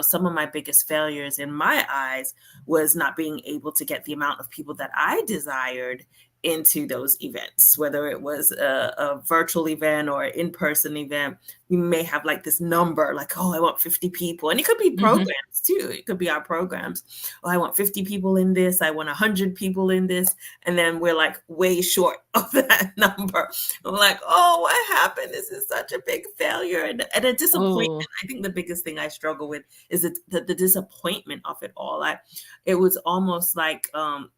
E: some of my biggest failures in my eyes was not being able to get the amount of people that I desired into those events, whether it was a virtual event or an in-person event. You may have like this number, like, oh, I want 50 people. And it could be programs too. It could be our programs. Oh, I want 50 people in this. I want 100 people in this. And then we're like way short of that number. I'm like, oh, what happened? This is such a big failure and a disappointment.
A: Oh.
E: I think the biggest thing I struggle with is the disappointment of it all. It was almost like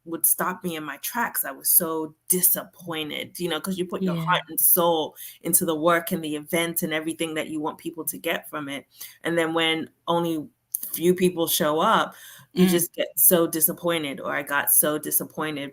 E: would stop me in my tracks. I was so disappointed, because you put your heart and soul into the work and the event and everything that you want people to get from it. And then when only few people show up, you just get so disappointed, or I got so disappointed.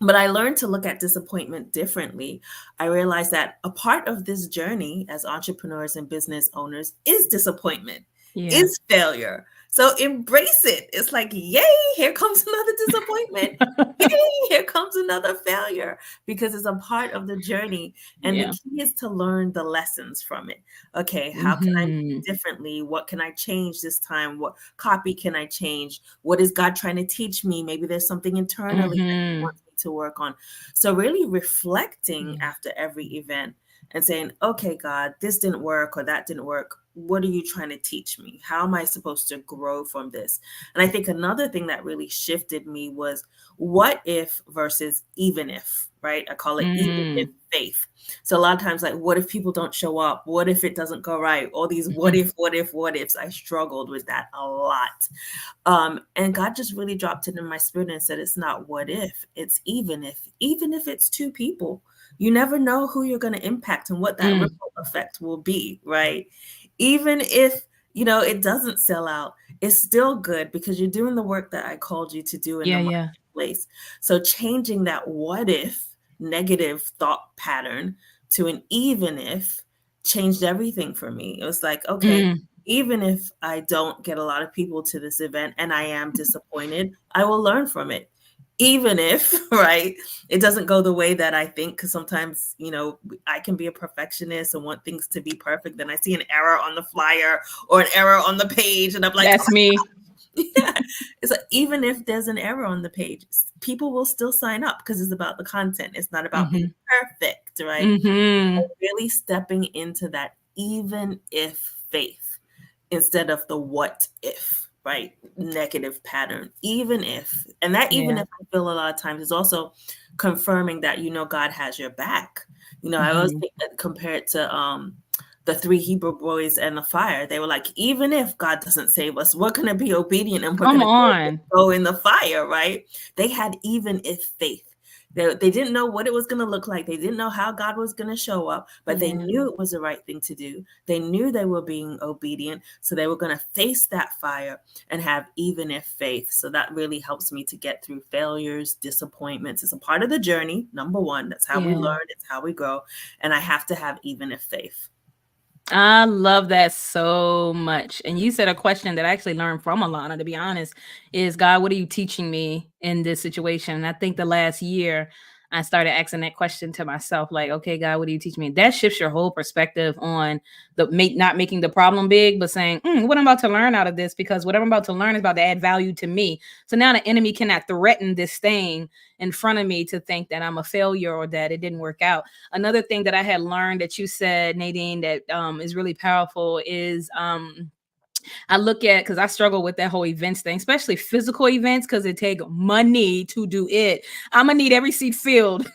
E: But I learned to look at disappointment differently. I realized that a part of this journey as entrepreneurs and business owners is disappointment, is failure. So embrace it. It's like, yay, here comes another disappointment. Yay, here comes another failure, because it's a part of the journey. And the key is to learn the lessons from it. Okay, how can I make it differently? What can I change this time? What copy can I change? What is God trying to teach me? Maybe there's something internally that He wants me to work on. So really reflecting after every event and saying, okay, God, this didn't work or that didn't work. What are you trying to teach me? How am I supposed to grow from this? And I think another thing that really shifted me was what if versus even if, right? I call it even if faith. So a lot of times, like, what if people don't show up? What if it doesn't go right? All these what ifs. I struggled with that a lot. And God just really dropped it in my spirit and said, it's not what if, it's even if it's two people. You never know who you're going to impact and what that ripple effect will be, right? Even if, it doesn't sell out, it's still good because you're doing the work that I called you to do in the marketplace. So changing that what if negative thought pattern to an even if changed everything for me. It was like, okay, even if I don't get a lot of people to this event and I am disappointed, I will learn from it. Even if, right, it doesn't go the way that I think, because sometimes, I can be a perfectionist and want things to be perfect. Then I see an error on the flyer or an error on the page and I'm like,
A: that's me.
E: Yeah. It's like, even if there's an error on the page, people will still sign up because it's about the content. It's not about being perfect, right? Really stepping into that even if faith instead of the what if, right? Negative pattern, even if. And that even if I feel a lot of times is also confirming that, God has your back. I always think that, compare it to the 3 Hebrew boys and the fire. They were like, even if God doesn't save us, we're going to be obedient and we're going to go in the fire, right? They had even if faith. They didn't know what it was going to look like. They didn't know how God was going to show up, but they knew it was the right thing to do. They knew they were being obedient. So they were going to face that fire and have even if faith. So that really helps me to get through failures, disappointments. It's a part of the journey. Number one, that's how we learn. It's how we grow. And I have to have even if faith.
A: I love that so much. And you said a question that I actually learned from Alana, to be honest, is, God, what are you teaching me in this situation? And I think the last year I started asking that question to myself, like, okay, God, what are you teaching me? That shifts your whole perspective on not making the problem big, but saying, what I'm about to learn out of this, because what I'm about to learn is about to add value to me. So now the enemy cannot threaten this thing in front of me to think that I'm a failure or that it didn't work out. Another thing that I had learned that you said, Nadine, that is really powerful is I look at, because I struggle with that whole events thing, especially physical events, because it take money to do it. I'm gonna need every seat filled,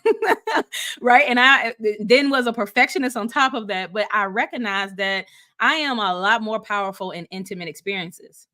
A: right? And I then was a perfectionist on top of that, but I recognize that I am a lot more powerful in intimate experiences.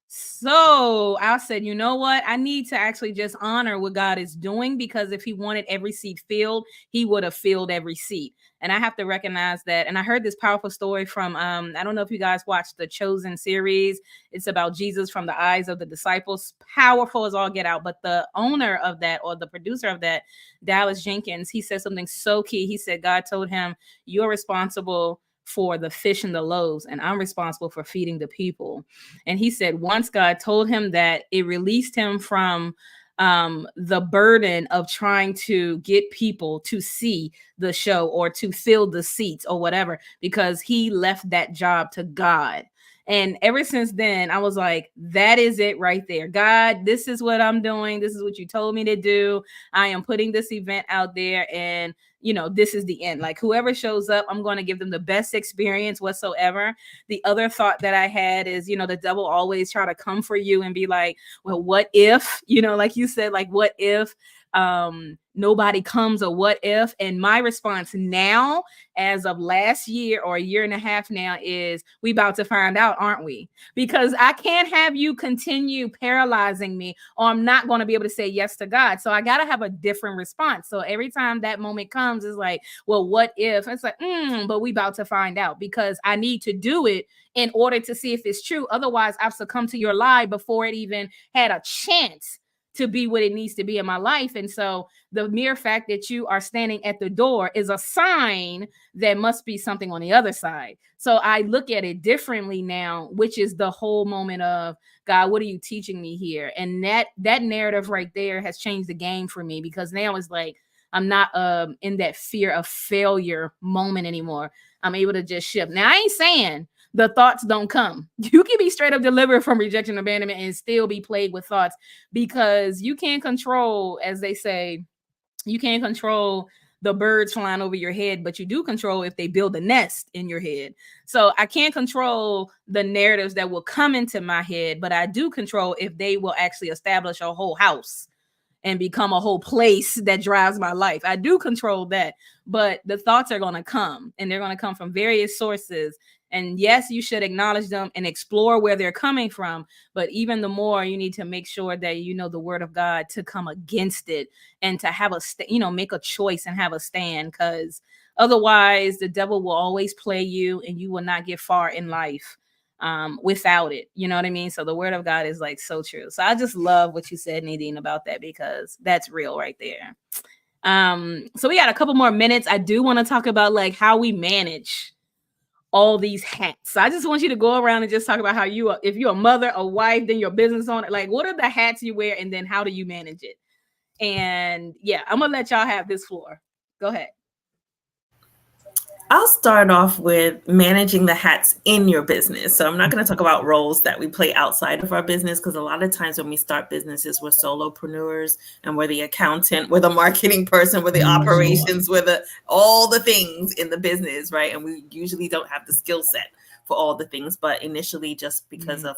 A: So I said, you know what? I need to actually just honor what God is doing, because if he wanted every seat filled, he would have filled every seat. And I have to recognize that. And I heard this powerful story from, I don't know if you guys watched the Chosen series. It's about Jesus from the eyes of the disciples. Powerful as all get out. But the owner of that, or the producer of that, Dallas Jenkins, he said something so key. He said, God told him, you're responsible for the fish and the loaves, and I'm responsible for feeding the people. And he said once God told him that, it released him from the burden of trying to get people to see the show or to fill the seats or whatever, because he left that job to God. And ever since then, I was like, that is it right there. God, this is what I'm doing. This is what you told me to do. I am putting this event out there, and this is the end. Like, whoever shows up, I'm going to give them the best experience whatsoever. The other thought that I had is, the devil always try to come for you and be like, well, what if, like you said, like, what if nobody comes, or what if? And my response now, as of last year or a year and a half now, is we about to find out, aren't we? Because I can't have you continue paralyzing me, or I'm not going to be able to say yes to God. So I got to have a different response. So every time that moment comes, it's like, well, what if? It's like, but we about to find out, because I need to do it in order to see if it's true. Otherwise, I've succumbed to your lie before it even had a chance to be what it needs to be in my life. And so the mere fact that you are standing at the door is a sign that must be something on the other side. So I look at it differently now, which is the whole moment of, God, what are you teaching me here? And that narrative right there has changed the game for me, because now it's like, I'm not in that fear of failure moment anymore. I'm able to just shift. Now, I ain't saying the thoughts don't come. You can be straight up delivered from rejection, abandonment, and still be plagued with thoughts, because you can't control, as they say, you can't control the birds flying over your head, but you do control if they build a nest in your head. So I can't control the narratives that will come into my head, but I do control if they will actually establish a whole house and become a whole place that drives my life. I do control that, but the thoughts are going to come, and they're going to come from various sources. And yes, you should acknowledge them and explore where they're coming from. But even the more, you need to make sure that you know the word of God to come against it, and to have make a choice and have a stand, because otherwise the devil will always play you, and you will not get far in life without it. You know what I mean? So the word of God is like so true. So I just love what you said, Nadine, about that, because that's real right there. So we got a couple more minutes. I do want to talk about like how we manage all these hats. So I just want you to go around and just talk about how if you're a mother, a wife, then your business owner, like what are the hats you wear, and then how do you manage it? And yeah, I'm gonna let y'all have this floor. Go ahead.
E: I'll start off with managing the hats in your business. So I'm not going to talk about roles that we play outside of our business, because a lot of times when we start businesses, we're solopreneurs, and we're the accountant, we're the marketing person, we're the operations, we're all the things in the business, right? And we usually don't have the skill set for all the things. But initially, just because of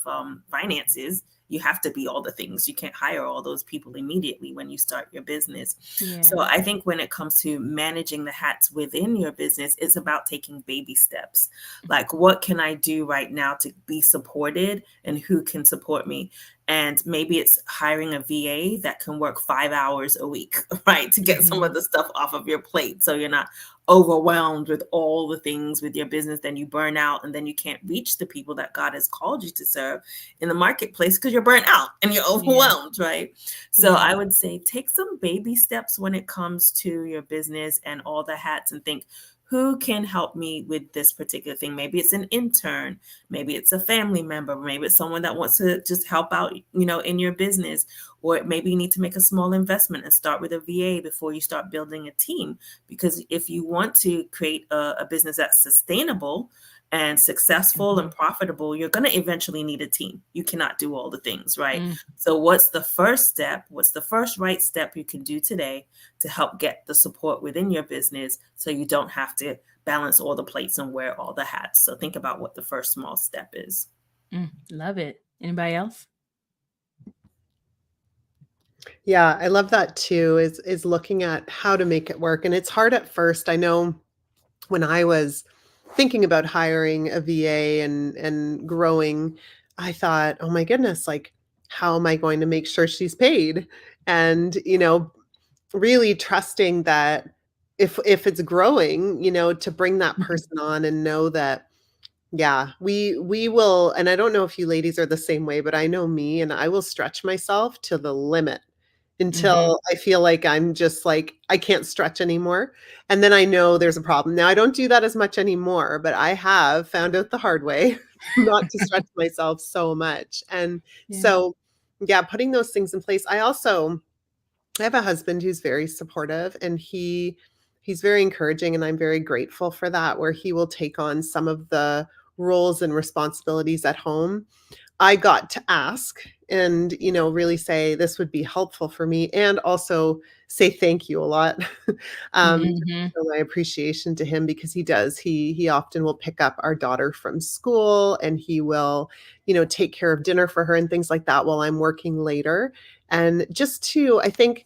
E: finances, you have to be all the things. You can't hire all those people immediately when you start your business. Yeah. So I think when it comes to managing the hats within your business, it's about taking baby steps. Like, what can I do right now to be supported, and who can support me? And maybe it's hiring a VA that can work 5 hours a week, right? To get some of the stuff off of your plate, so you're not overwhelmed with all the things with your business. Then you burn out, and then you can't reach the people that God has called you to serve in the marketplace, because you're burnt out and you're overwhelmed, right? So I would say take some baby steps when it comes to your business and all the hats, and think, who can help me with this particular thing? Maybe it's an intern, maybe it's a family member, maybe it's someone that wants to just help out, in your business, or maybe you need to make a small investment and start with a VA before you start building a team. Because if you want to create a business that's sustainable and successful and profitable, you're going to eventually need a team. You cannot do all the things, right? So what's the first step? What's the first right step you can do today to help get the support within your business, so you don't have to balance all the plates and wear all the hats? So think about what the first small step is.
A: Love it. Anybody else?
C: Yeah, I love that too, is looking at how to make it work. And it's hard at first. I know when I was thinking about hiring a VA and growing, I thought, oh my goodness, like, how am I going to make sure she's paid? And, really trusting that if it's growing, to bring that
A: Mhm.
C: person on and know that, yeah, we will. And I don't know if you ladies are the same way, but I know me, and I will stretch myself to the limit
A: Mhm.
C: until I feel like I'm just like, I can't stretch anymore. And then I know there's a problem. Now I don't do that as much anymore, but I have found out the hard way not to stretch myself so much. And
A: Yeah.
C: so, yeah, putting those things in place. I have a husband who's very supportive, and he's very encouraging, and I'm very grateful for that, where he will take on some of the roles and responsibilities at home. I got to ask and, really say this would be helpful for me, and also say thank you a lot. Just
A: Mhm.
C: show my appreciation to him, because he does. He often will pick up our daughter from school, and he will, take care of dinner for her and things like that while I'm working later. And just to, I think,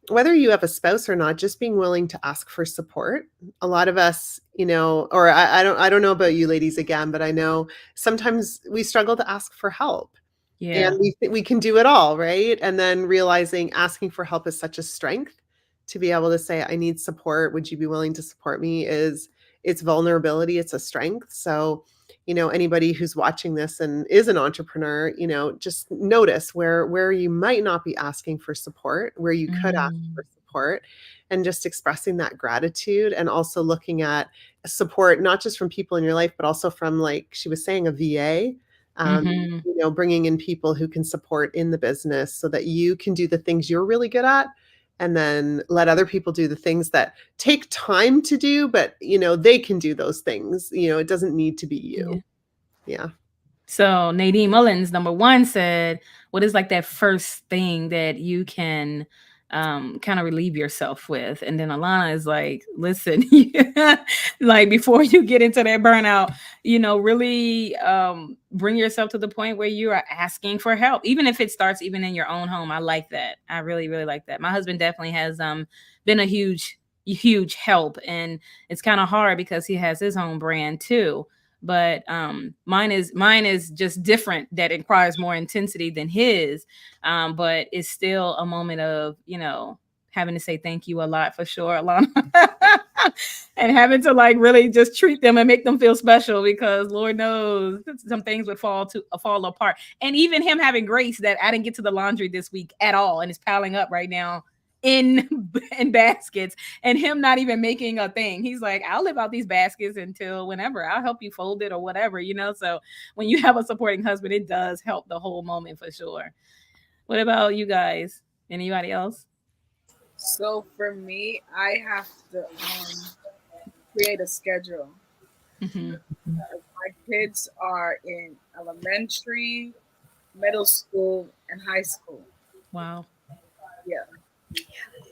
C: whether you have a spouse or not, just being willing to ask for support. A lot of us, or I don't know about you ladies again, but I know sometimes we struggle to ask for help.
A: Yeah.
C: And we can do it all, right? And then realizing asking for help is such a strength. To be able to say, I need support. Would you be willing to support me? It's vulnerability, it's a strength. So, anybody who's watching this and is an entrepreneur, just notice where you might not be asking for support, where you could ask
A: Mm.
C: for support, and just expressing that gratitude, and also looking at support, not just from people in your life, but also from, like she was saying, a VA. Um,
A: Mhm.
C: bringing in people who can support in the business so that you can do the things you're really good at, and then let other people do the things that take time to do, but, they can do those things. It doesn't need to be
A: Yeah.
C: you. Yeah.
A: So Nadine Mullins, number one, said, "What is like that first thing that you can kind of relieve yourself with?" And then Alana is like, "Listen, like before you get into that burnout, really bring yourself to the point where you are asking for help, even if it starts even in your own home." I like that. I really, really like that. My husband definitely has been a huge help, and it's kind of hard because he has his own brand too, but mine is just different, that it requires more intensity than his, but it's still a moment of having to say thank you a lot, for sure, Alana. And having to like really just treat them and make them feel special, because Lord knows some things would fall apart. And even him having grace that I didn't get to the laundry this week at all, and it's piling up right now in in baskets, and him not even making a thing. He's like, I'll live out these baskets until whenever. I'll help you fold it or whatever. So when you have a supporting husband, it does help the whole moment, for sure. What about you guys? Anybody else?
B: So for me, I have to create a schedule.
A: Hmm.
B: My kids are in elementary, middle school, and high school.
A: Wow.
B: Yeah.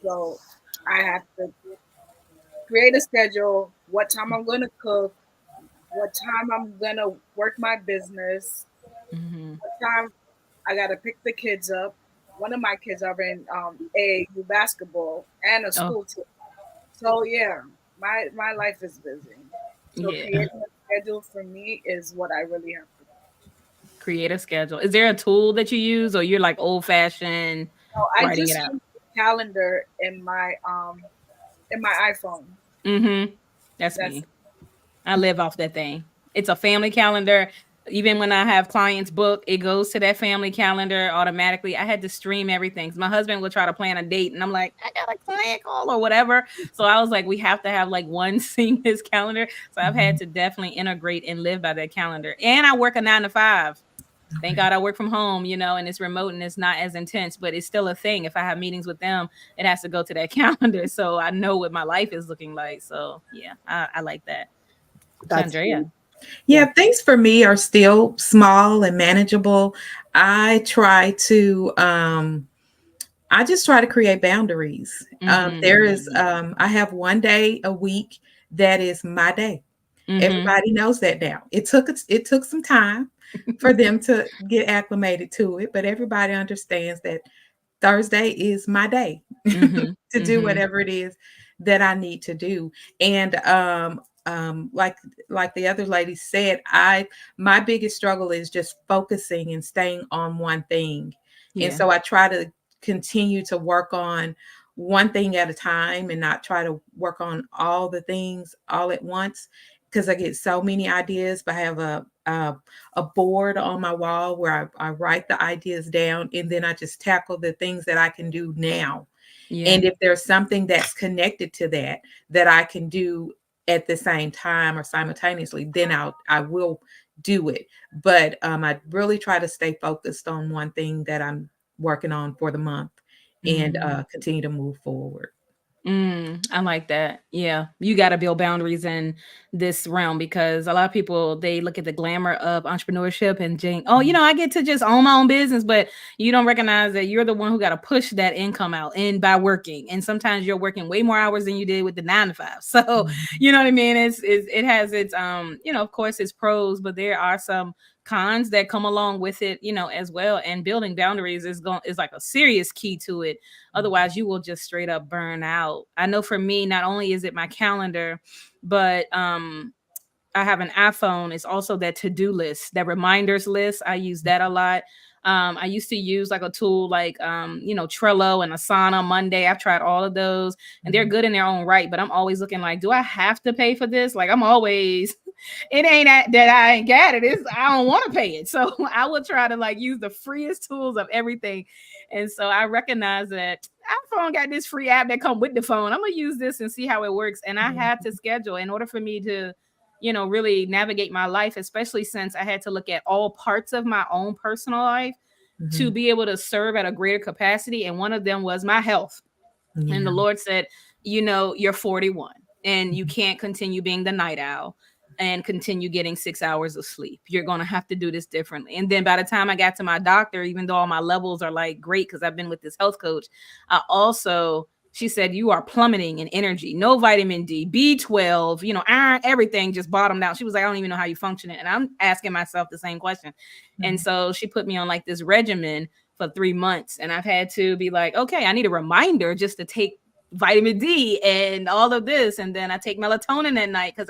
B: So I have to create a schedule, what time I'm going to cook, what time I'm going to work my business,
A: Hmm.
B: what time I got to pick the kids up. One of my kids are in AAU basketball and a
A: Oh,
B: school team. So yeah, my life is busy. So
A: yeah.
B: creating a schedule for me is what I really have to do.
A: Create a schedule. Is there a tool that you use, or you're like old fashioned
B: So I
A: writing it
B: just
A: out?
B: use the calendar in my iPhone.
A: Hmm. That's
B: That's
A: me. I live off that thing. It's a family calendar. Even when I have clients book, it goes to that family calendar automatically. I had to stream everything. 'Cause my husband would try to plan a date, and I'm like, I got a client call or whatever. So I was like, we have to have like one seamless calendar. So I've had to definitely integrate and live by that calendar. And I work a 9 to 5. Thank
D: Okay.
A: God I work from home, and it's remote and it's not as intense, but it's still a thing. If I have meetings with them, it has to go to that calendar. So I know what my life is looking like. So yeah, I like that.
C: That's huge.
A: Chandrea.
C: Yeah.
D: Yeah, things for me are still small and manageable. I try to I just try to create boundaries. There is
A: Mhm.
D: I have one day a week that is my day.
A: Mhm.
D: Everybody knows that now. It took some time for them to get acclimated to it, but everybody understands that Thursday is my day
A: Mhm.
D: to do
A: Mhm.
D: whatever it is that I need to do. And like the other lady said, my biggest struggle is just focusing and staying on one thing. And
A: Yeah.
D: so I try to continue to work on one thing at a time and not try to work on all the things all at once, because I get so many ideas. But I have a board on my wall where I write the ideas down, and then I just tackle the things that I can do now.
A: Yeah.
D: And if there's something that's connected to that I can do at the same time or simultaneously, then I will do it. But I really try to stay focused on one thing that I'm working on for the month, and continue to move forward.
A: I like that. Yeah. You got to build boundaries in this realm, because a lot of people, they look at the glamour of entrepreneurship and oh, I get to just own my own business, but you don't recognize that you're the one who got to push that income out and by working. And sometimes you're working way more hours than you did with the 9 to 5. So, you know what I mean? It has its, of course its pros, but there are some cons that come along with it, as well. And building boundaries is like a serious key to it. Otherwise, you will just straight up burn out. I know for me, not only is it my calendar, but I have an iPhone. It's also that to-do list, that reminders list. I use that a lot. I used to use like a tool like, Trello and Asana, Monday. I've tried all of those, and they're good in their own right. But I'm always looking like, do I have to pay for this? Like, I'm always, it ain't that I ain't got it. It's I don't want to pay it. So I will try to like use the freest tools of everything. And so I recognize that iPhone got this free app that come with the phone. I'm gonna use this and see how it works. And I had to schedule in order for me to, really navigate my life, especially since I had to look at all parts of my own personal life to be able to serve at a greater capacity. And one of them was my health.
D: Yeah.
A: And the Lord said, you're 41 and you can't continue being the night owl and continue getting 6 hours of sleep. You're going to have to do this differently. And then by the time I got to my doctor, even though all my levels are like great, because I've been with this health coach, she said, you are plummeting in energy, no vitamin D, B12, iron, everything just bottomed out. She was like, I don't even know how you function it. And I'm asking myself the same question. And so she put me on like this regimen for 3 months. And I've had to be like, okay, I need a reminder just to take vitamin D and all of this. And then I take melatonin at night because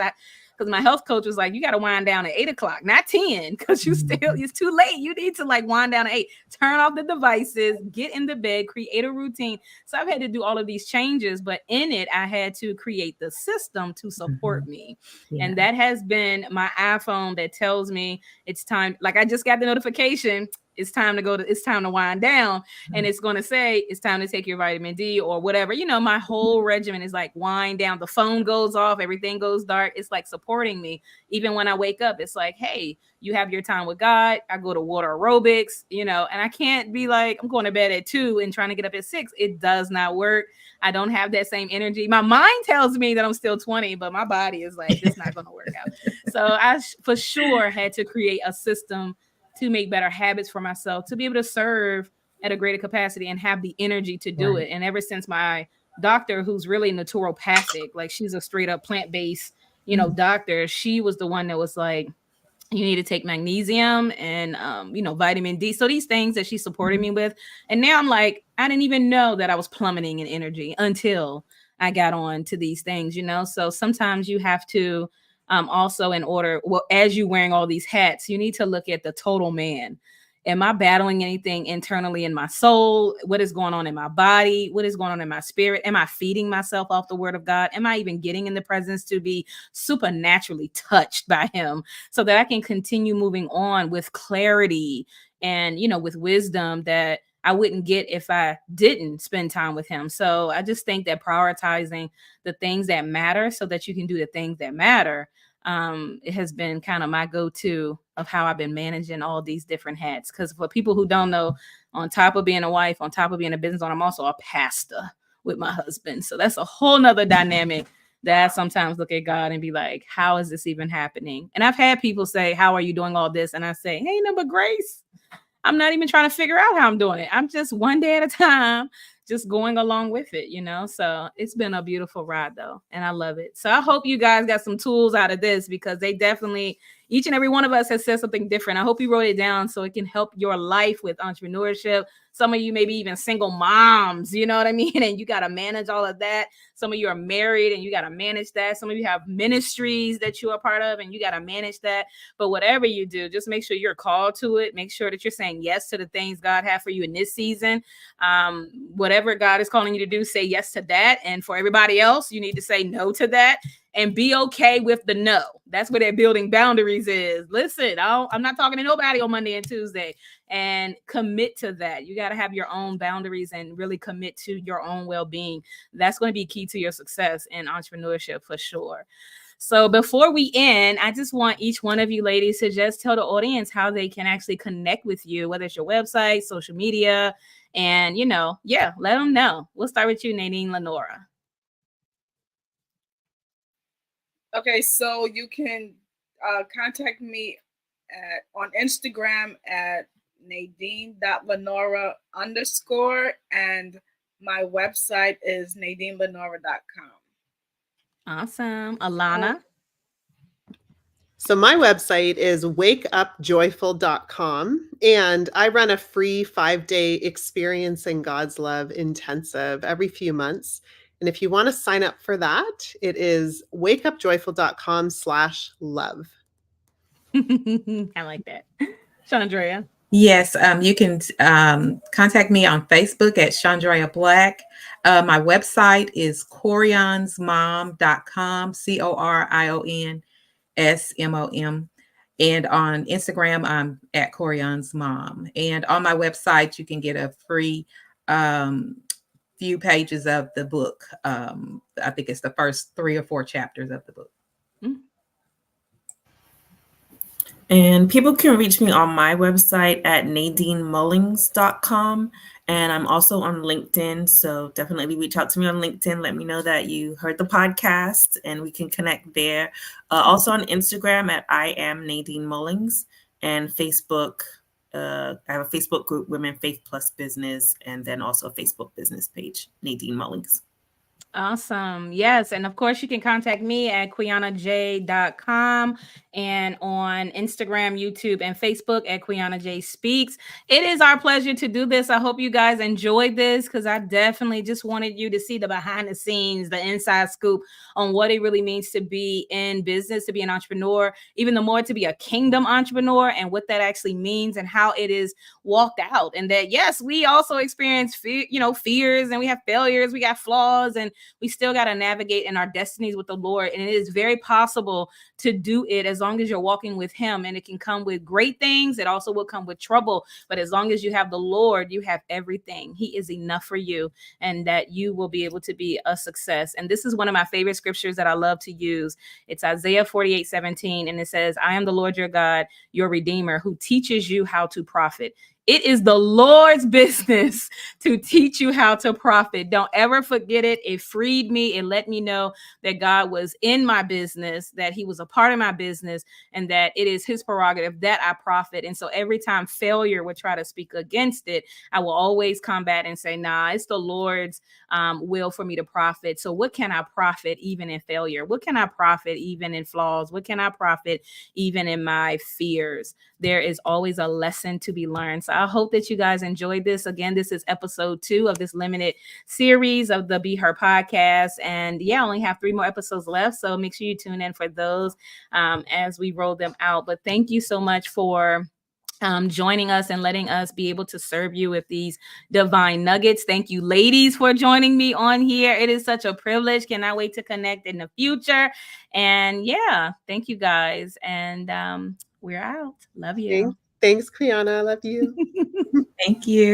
A: my health coach was like, you got to wind down at 8 o'clock, not 10, because it's too late. You need to like wind down at 8, turn off the devices, get in the bed, create a routine. So I've had to do all of these changes, but in it, I had to create the system to support me. Yeah. And that has been my iPhone that tells me it's time. Like I just got the notification. It's time to wind down. And it's going to say, it's time to take your vitamin D or whatever. My whole regimen is like wind down. The phone goes off. Everything goes dark. It's like supporting me. Even when I wake up, it's like, hey, you have your time with God. I go to water aerobics, and I can't be like, I'm going to bed at 2 and trying to get up at 6. It does not work. I don't have that same energy. My mind tells me that I'm still 20, but my body is like, it's not going to work out. So I for sure had to create a system to make better habits for myself, to be able to serve at a greater capacity and have the energy to do it. And ever since my doctor, who's really naturopathic, like she's a straight up plant-based, doctor, she was the one that was like, you need to take magnesium and, vitamin D. So these things that she supported me with. And now I'm like, I didn't even know that I was plummeting in energy until I got on to these things, So sometimes you have to, also as you wearing all these hats, you need to look at the total man. Am I battling anything internally in my soul? What is going on in my body? What is going on in my spirit? Am I feeding myself off the word of God? Am I even getting in the presence to be supernaturally touched by him so that I can continue moving on with clarity and, with wisdom that I wouldn't get if I didn't spend time with him. So I just think that prioritizing the things that matter so that you can do the things that matter, it has been kind of my go-to of how I've been managing all these different hats. Because for people who don't know, on top of being a wife, on top of being a business owner, I'm also a pastor with my husband. So that's a whole nother dynamic that I sometimes look at God and be like, how is this even happening? And I've had people say, how are you doing all this? And I say, hey, number grace. I'm not even trying to figure out how I'm doing it. I'm just one day at a time, just going along with it, So it's been a beautiful ride though. And I love it. So I hope you guys got some tools out of this, because they definitely, each and every one of us has said something different. I hope you wrote it down so it can help your life with entrepreneurship. Some of you maybe even single moms, you know what I mean? And you got to manage all of that. Some of you are married and you got to manage that. Some of you have ministries that you are part of and you got to manage that. But whatever you do, just make sure you're called to it. Make sure that you're saying yes to the things God has for you in this season. Whatever God is calling you to do, say yes to that. And for everybody else, you need to say no to that and be okay with the no. That's where they're building boundaries is. Listen, I'm not talking to nobody on Monday and Tuesday. And commit to that. You got to have your own boundaries and really commit to your own well-being. That's going to be key to your success in entrepreneurship for sure. So before we end, I just want each one of you ladies to just tell the audience how they can actually connect with you, whether it's your website, social media, and, let them know. We'll start with you, Nadine Lenora.
B: Okay, so you can contact me on Instagram at nadine.lenora_, and my website is nadinelenora.com.
A: Awesome. Alana?
C: So my website is wakeupjoyful.com, and I run a free 5-day experiencing God's love intensive every few months. And if you want to sign up for that, it is wakeupjoyful.com/love.
A: I like that. Chandrea?
D: Yes, you can contact me on Facebook at Chandrea Black. My website is corionsmom.com, CORIONSMOM. And on Instagram, I'm at corionsmom. And on my website, you can get a free few pages of the book. I think it's the first 3 or 4 chapters of the book.
E: And people can reach me on my website at nadinemullings.com. And I'm also on LinkedIn. So definitely reach out to me on LinkedIn. Let me know that you heard the podcast and we can connect there. Also on Instagram at I am Nadine Mullings, and Facebook. I have a Facebook group, Women Faith Plus Business, and then also a Facebook business page, Nadine Mullings.
A: Awesome. Yes. And of course, you can contact me at quianaj.com and on Instagram, YouTube, and Facebook at Quiana J Speaks. It is our pleasure to do this. I hope you guys enjoyed this because I definitely just wanted you to see the behind the scenes, the inside scoop on what it really means to be in business, to be an entrepreneur, even the more to be a kingdom entrepreneur and what that actually means and how it is walked out. And that, yes, we also experience fears and we have failures, we got flaws, and we still got to navigate in our destinies with the Lord. And it is very possible to do it as long as you're walking with him. And it can come with great things. It also will come with trouble. But as long as you have the Lord, you have everything. He is enough for you, and that you will be able to be a success. And this is one of my favorite scriptures that I love to use. It's Isaiah 48:17. And it says, I am the Lord your God, your Redeemer, who teaches you how to profit. It is the Lord's business to teach you how to profit. Don't ever forget it. It freed me. It let me know that God was in my business, that he was a part of my business, and that it is his prerogative that I profit. And so every time failure would try to speak against it, I will always combat and say, nah, it's the Lord's will for me to profit. So what can I profit even in failure? What can I profit even in flaws? What can I profit even in my fears? There is always a lesson to be learned. So I hope that you guys enjoyed this. Again, this is episode 2 of this limited series of the Be Her podcast. And I only have 3 more episodes left. So make sure you tune in for those as we roll them out. But thank you so much for joining us and letting us be able to serve you with these divine nuggets. Thank you, ladies, for joining me on here. It is such a privilege. Cannot wait to connect in the future. And thank you guys. And we're out. Love you.
C: Thanks, Quiana. Love you.
D: Thank you.